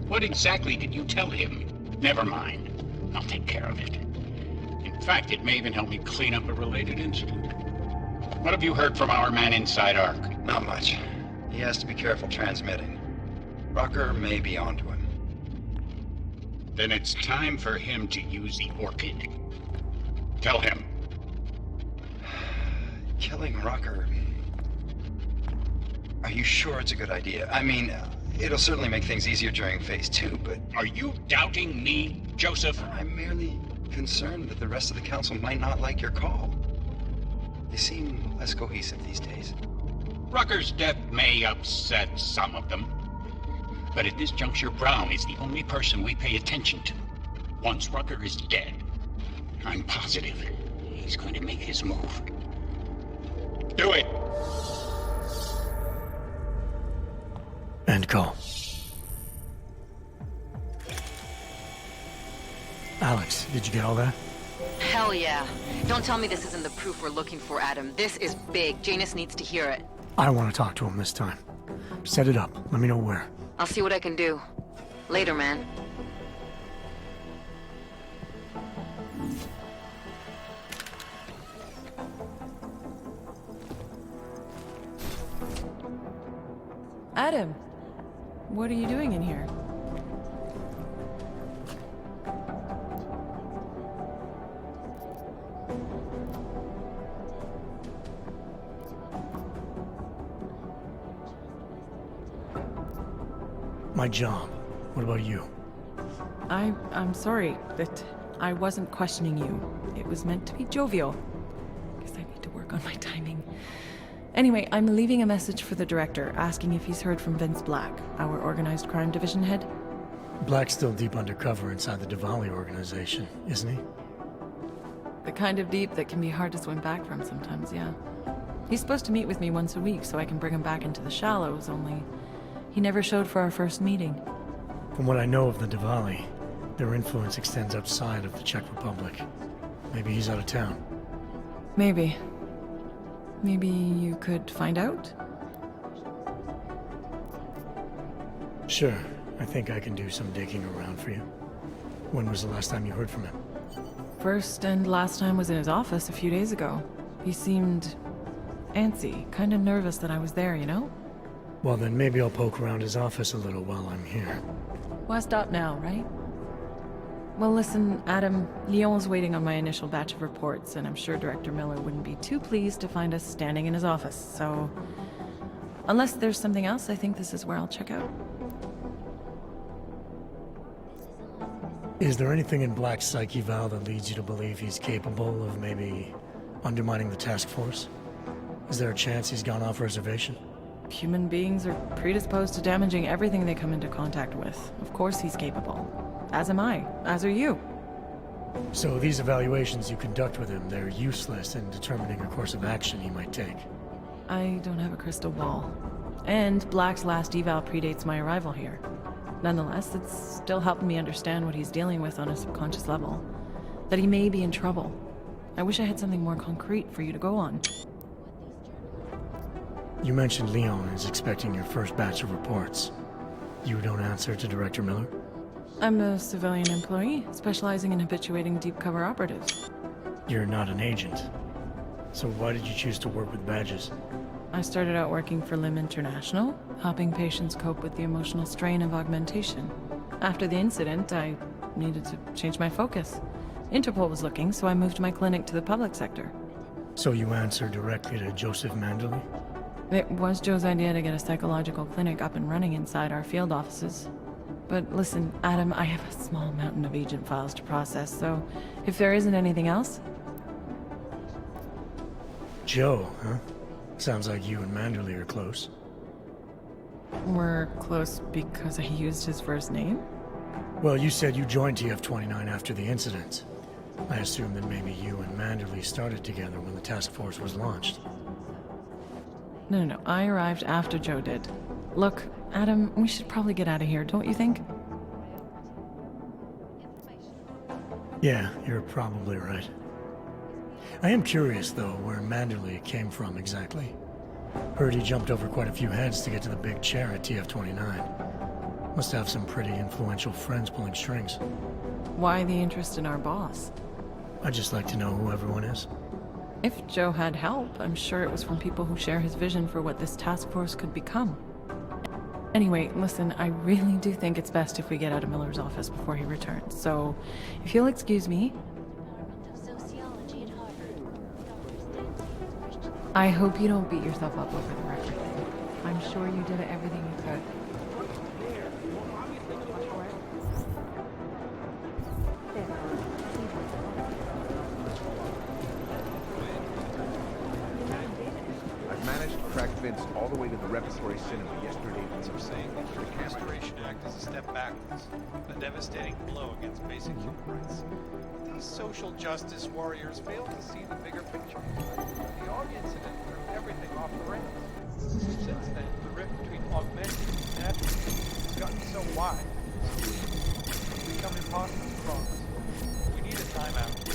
What exactly did you tell him? Never mind. I'll take care of it. In fact, it may even help me clean up a related incident. What have you heard from our man inside ARC? Not much. He has to be careful transmitting. Rucker may be onto him. Then it's time for him to use the Orchid. Tell him. Killing Rucker... Are you sure it's a good idea? I mean, it'll certainly make things easier during Phase 2, but... Are you doubting me, Joseph? I'm merely concerned that the rest of the Council might not like your call. They seem less cohesive these days. Rucker's death may upset some of them. But at this juncture, Brown is the only person we pay attention to. Once Rucker is dead, I'm positive he's going to make his move. Do it! End call. Alex, did you get all that? Hell yeah. Don't tell me this isn't the proof we're looking for, Adam. This is big. Janus needs to hear it. I want to talk to him this time. Set it up. Let me know where. I'll see what I can do. Later, man. Adam, what are you doing in here? My job. What about you? I'm sorry that I wasn't questioning you. It was meant to be jovial. Guess I need to work on my timing. Anyway, I'm leaving a message for the director, asking if he's heard from Vince Black, our organized crime division head. Black's still deep undercover inside the Diwali organization, isn't he? The kind of deep that can be hard to swim back from sometimes, yeah. He's supposed to meet with me once a week so I can bring him back into the shallows, only he never showed for our first meeting. From what I know of the Diwali, their influence extends outside of the Czech Republic. Maybe he's out of town. Maybe. Maybe you could find out? Sure. I think I can do some digging around for you. When was the last time you heard from him? First and last time was in his office a few days ago. He seemed antsy, kind of nervous that I was there, you know? Well, then maybe I'll poke around his office a little while I'm here. Why stop now, right? Well, listen, Adam, Lyon's waiting on my initial batch of reports, and I'm sure Director Miller wouldn't be too pleased to find us standing in his office, so... Unless there's something else, I think this is where I'll check out. Is there anything in Black's psyche, Val, that leads you to believe he's capable of maybe undermining the task force? Is there a chance he's gone off reservation? Human beings are predisposed to damaging everything they come into contact with. Of course he's capable. As am I. As are you. So these evaluations you conduct with him, they're useless in determining a course of action he might take? I don't have a crystal ball. And Black's last eval predates my arrival here. Nonetheless, it's still helping me understand what he's dealing with on a subconscious level. That he may be in trouble. I wish I had something more concrete for you to go on. You mentioned Leon is expecting your first batch of reports. You don't answer to Director Miller? I'm a civilian employee, specializing in habituating deep cover operatives. You're not an agent. So why did you choose to work with badges? I started out working for Lim International, helping patients cope with the emotional strain of augmentation. After the incident, I needed to change my focus. Interpol was looking, so I moved my clinic to the public sector. So you answer directly to Joseph Manderley? It was Joe's idea to get a psychological clinic up and running inside our field offices. But listen, Adam, I have a small mountain of agent files to process, so if there isn't anything else... Joe, huh? Sounds like you and Manderley are close. We're close because I used his first name? Well, you said you joined TF-29 after the incident. I assume that maybe you and Manderley started together when the task force was launched. No, I arrived after Joe did. Look, Adam, we should probably get out of here, don't you think? Yeah, you're probably right. I am curious, though, where Manderley came from exactly. Heard he jumped over quite a few heads to get to the big chair at TF-29. Must have some pretty influential friends pulling strings. Why the interest in our boss? I'd just like to know who everyone is. If Joe had help, I'm sure it was from people who share his vision for what this task force could become. Anyway, listen, I really do think it's best if we get out of Miller's office before he returns, so if you'll excuse me... I hope you don't beat yourself up over the record thing. I'm sure you did everything you could. I've managed to track Vince all the way to the Repertory Cinema yesterday. So saying that the Restoration Act is a step backwards, a devastating blow against basic human rights. These social justice warriors fail to see the bigger picture. The audience incident threw everything off the rails. Since then, the rift between augmented and natural has gotten so wide, it's become impossible to cross. We need a timeout, a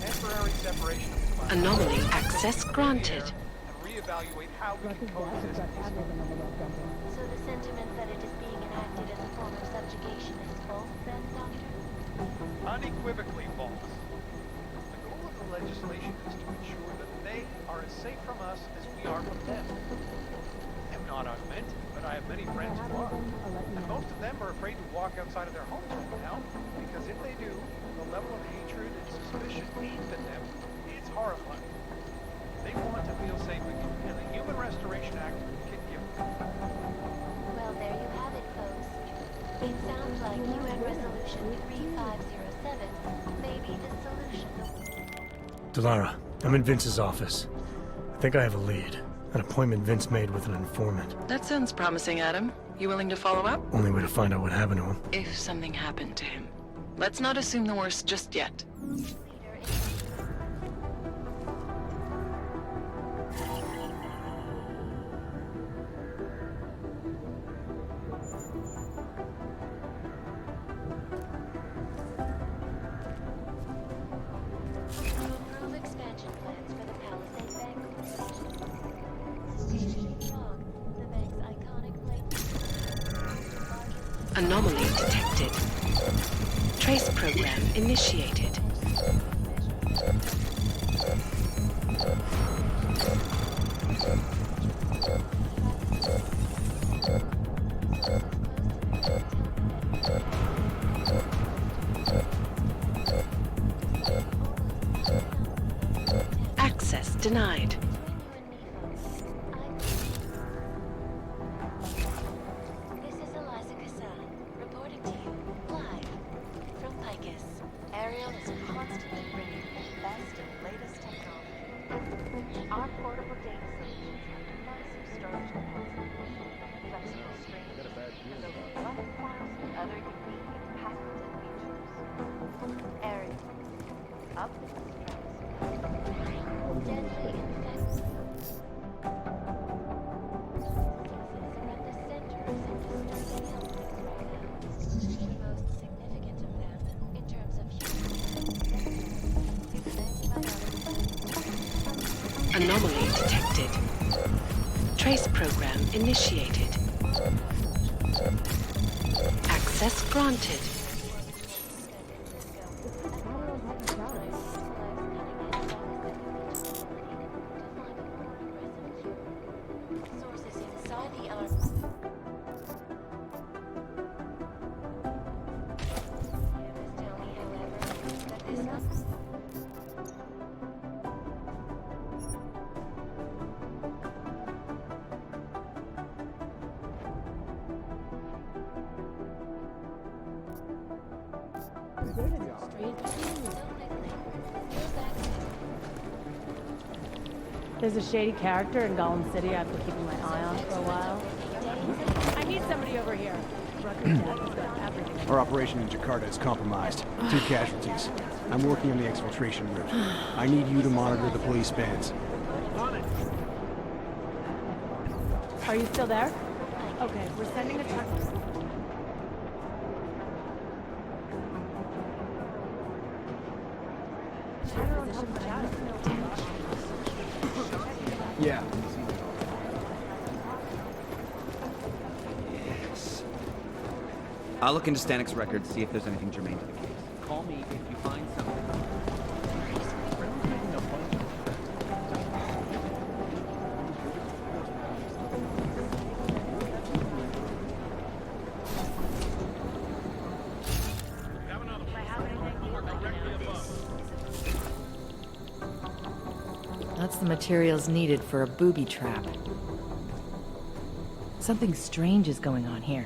temporary separation of the classes. Anomaly access granted. And reevaluate how we can coexist. So the sentiment that it is being enacted as a form of subjugation is false, then, Doctor? Unequivocally false. The goal of the legislation is to ensure that they are as safe from us as we are from them. I'm not augmented, but I have many friends who are. And most of them are afraid to walk outside of their homes right now, because if they do, the level of hatred and suspicion aimed at them is horrifying. They want to feel safe again, and the Human Restoration Act can give them. Well, there you have it, folks. It sounds like UN Resolution 3507 may be the solution. Delara, I'm in Vince's office. I think I have a lead. An appointment Vince made with an informant. That sounds promising, Adam. You willing to follow up? Only way to find out what happened to him. If something happened to him. Let's not assume the worst just yet. Approve expansion plans for the Palisade Bank. The bank's iconic plate. Anomaly detected. Trace program initiated. Access denied. This is Eliza Kassan, reporting to you, live, from Picus. Ariel is constantly bringing the best and latest technology. Our portable data solutions have massive storage capacity, flexible streams, and over 1,000 other unique and patented features. Ariel, up the deadly infectious. Anomaly detected. Trace program initiated. Access granted. Sources inside the arm. Tell me, however, that this There's a shady character in Gollum City I've been keeping my eye on for a while. I need somebody over here. Rucker's dad has got everything. Our operation in Jakarta is compromised. 2 casualties. I'm working on the exfiltration route. I need you to monitor the police vans. Are you still there? Okay, we're sending a truck. Yeah. Yes. I'll look into Stanik's records, see if there's anything germane to the case. Call me if you find something. That's the materials needed for a booby trap. Something strange is going on here.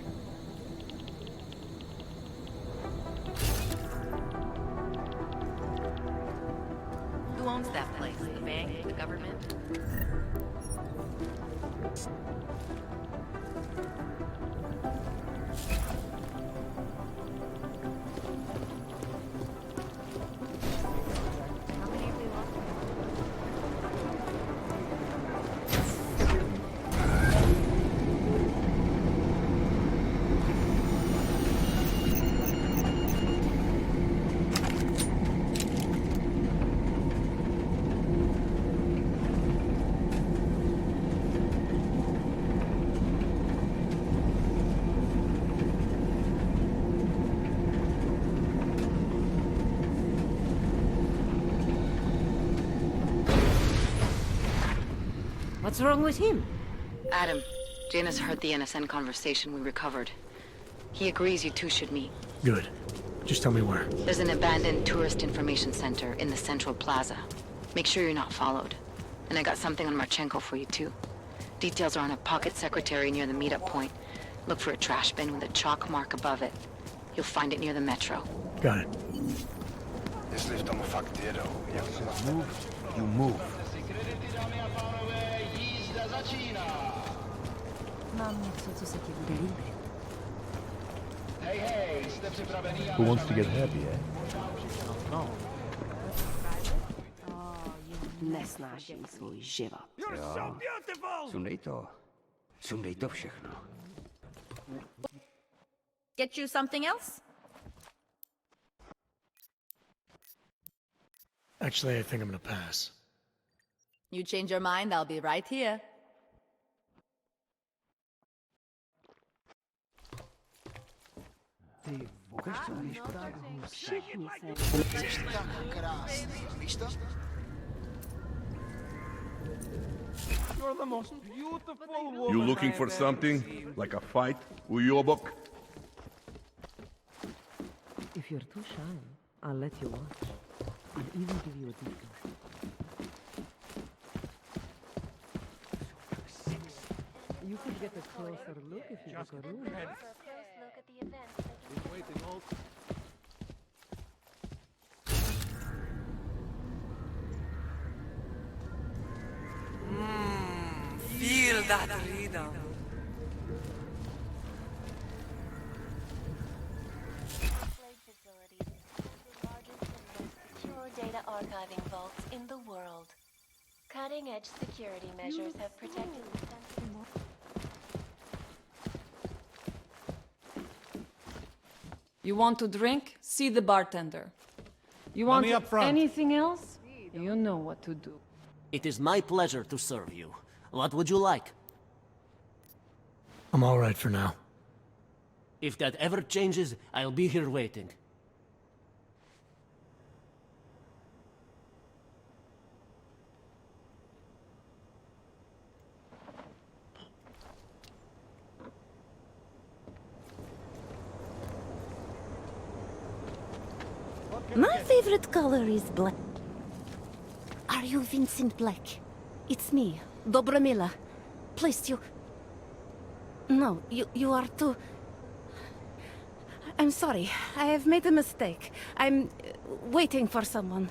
Who owns that place? The bank? The government? What's wrong with him? Adam, Janus heard the NSN conversation we recovered. He agrees you two should meet. Good. Just tell me where. There's an abandoned tourist information center in the central plaza. Make sure you're not followed. And I got something on Marchenko for you too. Details are on a pocket secretary near the meetup point. Look for a trash bin with a chalk mark above it. You'll find it near the metro. Got it. Move, you move. Who wants to get happy, eh? No. Nesnáším svůj život. Jo. Sundej to všechno. Get you something else? Actually, I think I'm gonna pass. You change your mind, I'll be right here. Ty Všichni se... Jsi tak krásný, víš to? You're the most beautiful woman You looking I for have something? ever seen. Like a fight? Uyobok? If you're too shy, I'll let you watch. I'll even give you a discount. You could get a closer look if you book a room. He's waiting all. Feel that rhythm. Secure data archiving vaults in the world. Cutting-edge security measures have protected the sensitive. You want to drink? See the bartender. You want Money up front. anything else? You know what to do. It is my pleasure to serve you. What would you like? I'm all right for now. If that ever changes, I'll be here waiting. My favorite color is black. Are you Vincent Black? It's me, Dobramila. Please, you... No, you are too... I'm sorry. I have made a mistake. I'm waiting for someone.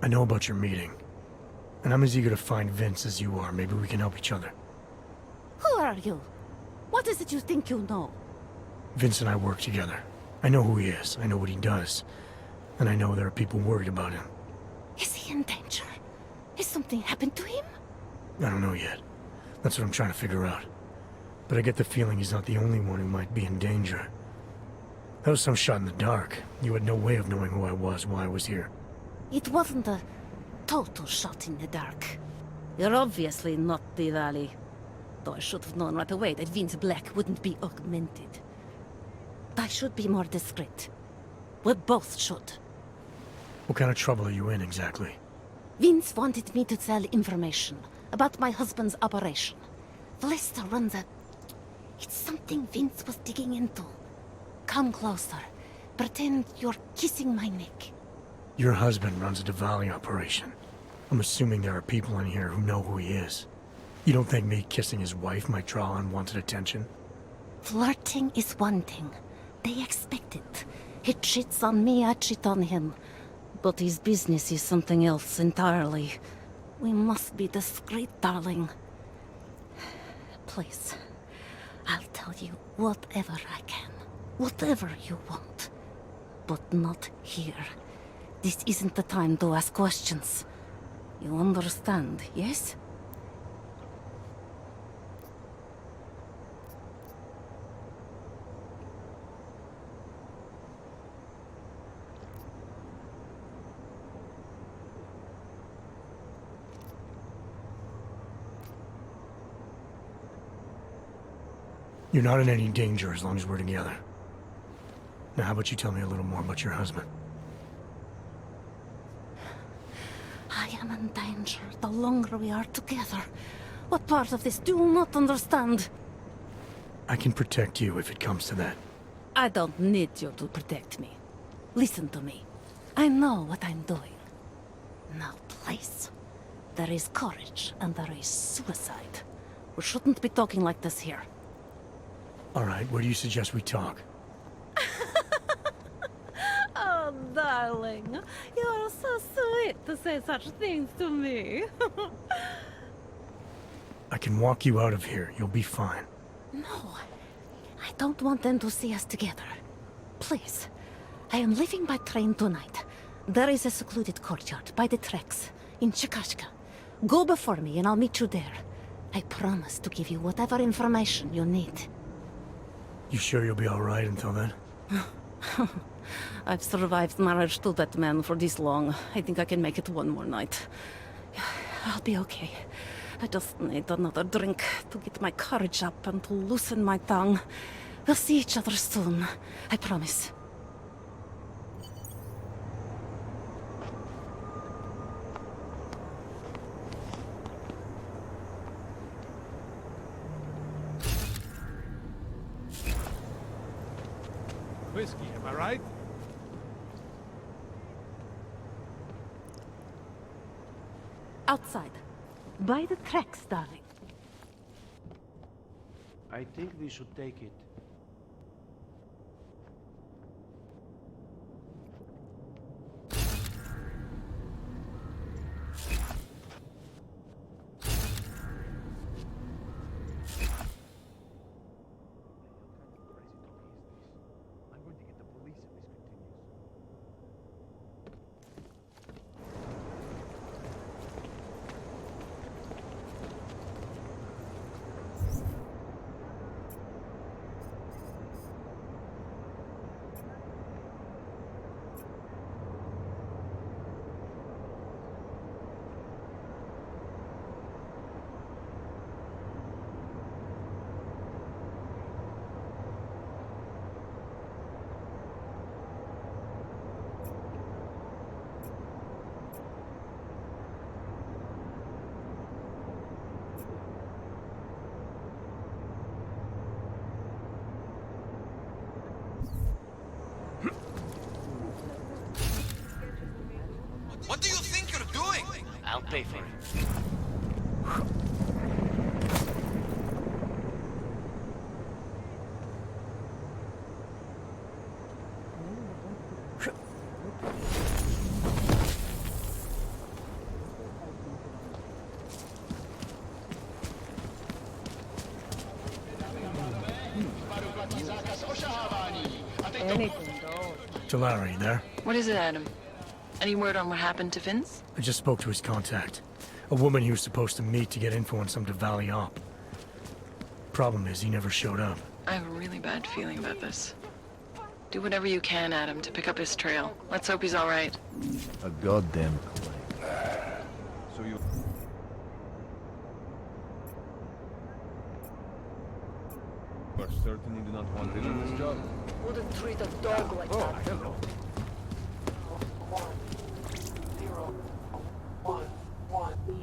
I know about your meeting. And I'm as eager to find Vince as you are. Maybe we can help each other. Who are you? What is it you think you know? Vince and I work together. I know who he is. I know what he does. And I know there are people worried about him. Is he in danger? Has something happened to him? I don't know yet. That's what I'm trying to figure out. But I get the feeling he's not the only one who might be in danger. That was some shot in the dark. You had no way of knowing who I was while I was here. It wasn't a total shot in the dark. You're obviously not the Valley. Though I should have known right away that Vince Black wouldn't be augmented. I should be more discreet. We both should. What kind of trouble are you in, exactly? Vince wanted me to tell information about my husband's operation. Vlista runs a... It's something Vince was digging into. Come closer. Pretend you're kissing my neck. Your husband runs a Diwali operation. I'm assuming there are people in here who know who he is. You don't think me kissing his wife might draw unwanted attention? Flirting is one thing. They expect it. He cheats on me, I cheat on him. But his business is something else entirely. We must be discreet, darling. Please, I'll tell you whatever I can. Whatever you want. But not here. This isn't the time to ask questions. You understand, yes? You're not in any danger as long as we're together. Now, how about you tell me a little more about your husband? I am in danger the longer we are together. What part of this do you not understand? I can protect you if it comes to that. I don't need you to protect me. Listen to me. I know what I'm doing. Now, please. There is courage and there is suicide. We shouldn't be talking like this here. All right, where do you suggest we talk? Oh, darling. You are so sweet to say such things to me. I can walk you out of here. You'll be fine. No. I don't want them to see us together. Please. I am leaving by train tonight. There is a secluded courtyard by the tracks in Chikashka. Go before me and I'll meet you there. I promise to give you whatever information you need. You sure you'll be all right until then? I've survived marriage to that man for this long. I think I can make it one more night. I'll be okay. I just need another drink to get my courage up and to loosen my tongue. We'll see each other soon. I promise. Whiskey, am I right? Outside. By the tracks, darling. I think we should take it. I'll pay for it. Anything goes. Talara, you there? What is it, Adam? Any word on what happened to Vince? I just spoke to his contact. A woman he was supposed to meet to get info on some Diwali op. Problem is, he never showed up. I have a really bad feeling about this. Do whatever you can, Adam, to pick up his trail. Let's hope he's all right. A goddamn So you... are certain you do not want in on this job? Wouldn't treat a dog like that. Hello.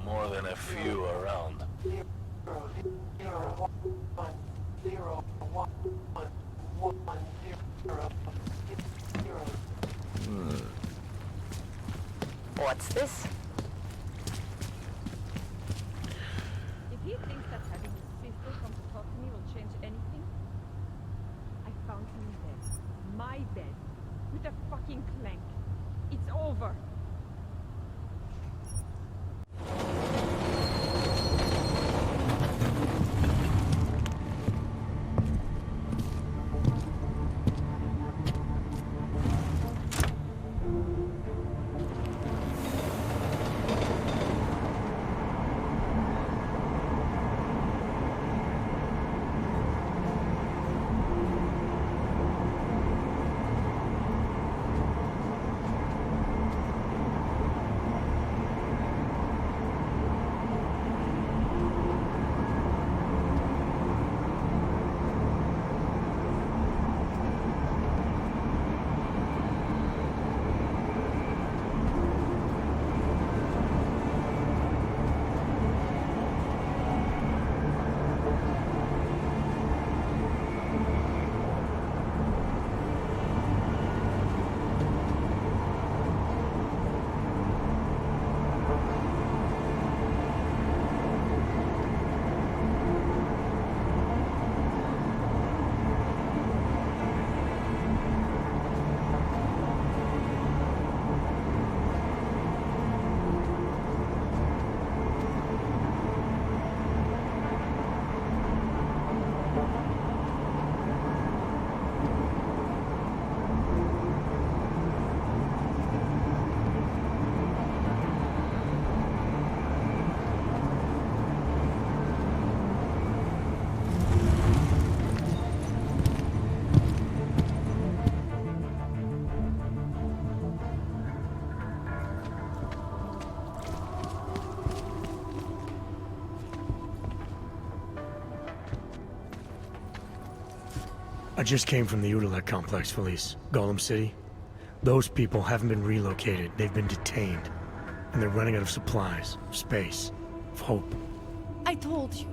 More than a few around. What's this? If he thinks that having his sister come to talk to me will change anything, I found him in bed. My bed. With a fucking clank. It's over. I just came from the Udalek complex, Felice. Golem City. Those people haven't been relocated. They've been detained. And they're running out of supplies, of space, of hope. I told you,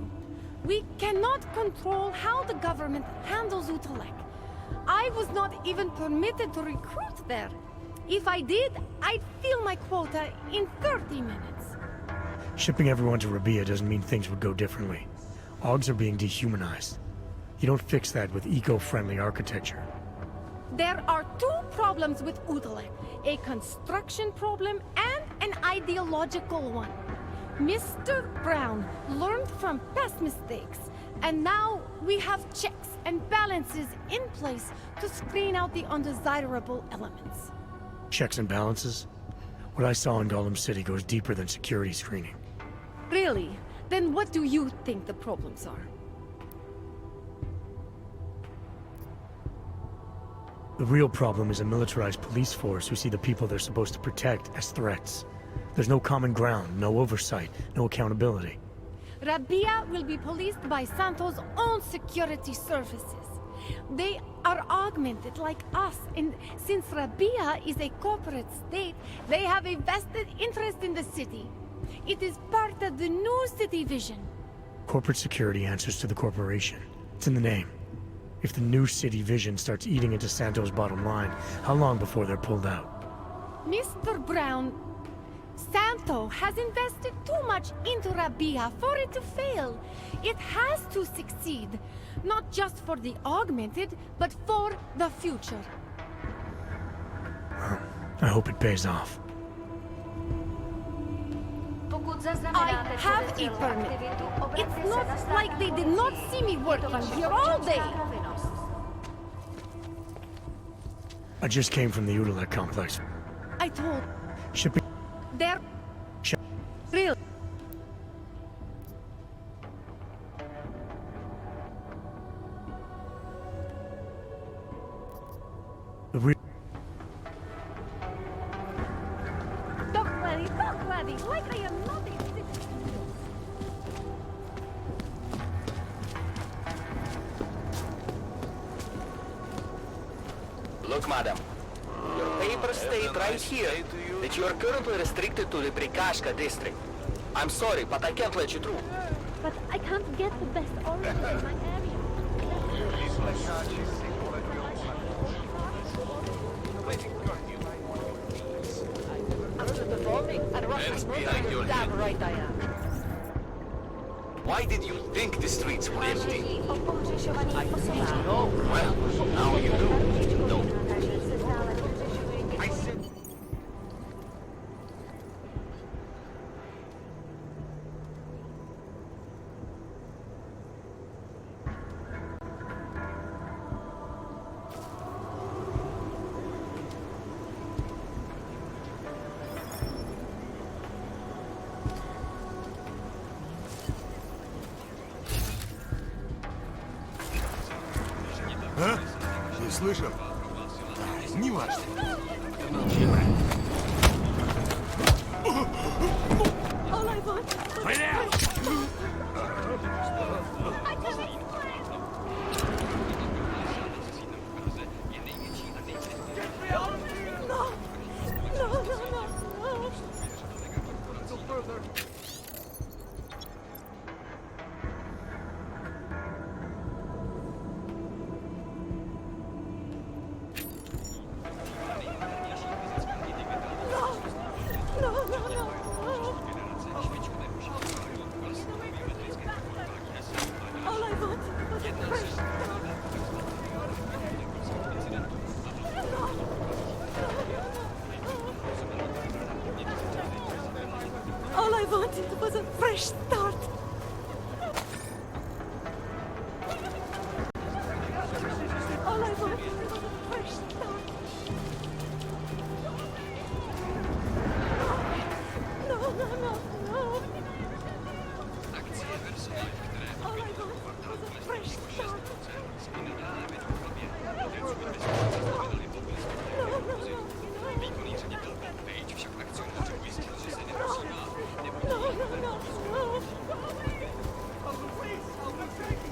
we cannot control how the government handles Utalek. I was not even permitted to recruit there. If I did, I'd fill my quota in 30 minutes. Shipping everyone to Rabia doesn't mean things would go differently. Augs are being dehumanized. You don't fix that with eco-friendly architecture. There are two problems with Utalek, a construction problem and an ideological one. Mr. Brown learned from past mistakes, and now we have checks and balances in place to screen out the undesirable elements. Checks and balances? What I saw in Golem City goes deeper than security screening. Really? Then what do you think the problems are? The real problem is a militarized police force who see the people they're supposed to protect as threats. There's no common ground, no oversight, no accountability. Rabia will be policed by Santo's own security services. They are augmented like us, and since Rabia is a corporate state, they have a vested interest in the city. It is part of the new city vision. Corporate security answers to the corporation. It's in the name. If the new city vision starts eating into Santo's bottom line, how long before they're pulled out? Mr. Brown, Santo Proto has invested too much into Rabia for it to fail. It has to succeed. Not just for the augmented, but for the future. Well, I hope it pays off. I have a permit. It's not like they did not see me working here all day. I just came from the Udala complex. I told... Shipping... They're... Real. The real... Don't worry, like I am not a citizen. Look, madam. Your papers state right here that you are currently restricted to the Prikashka district. I'm sorry, but I can't let you through. But I can't get the best orange in my area. After performing and rushing damn right I am. Why did you think the streets were empty? I didn't know. Well, now you do. No. I said... А? Не слышал? Не важно. All I want... Fight out! I can't explain! No! No, no, no, no! Go further. No, no, no, no! All I want was a fresh start. All I wanted was a fresh start. All I wanted was a fresh start. No, no, no, no. All I wanted was a fresh start.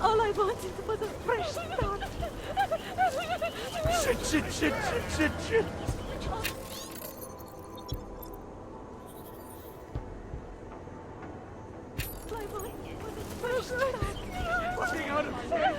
All I wanted was a fresh start. Shit. All I wanted was a fresh start. Fucking out of sight!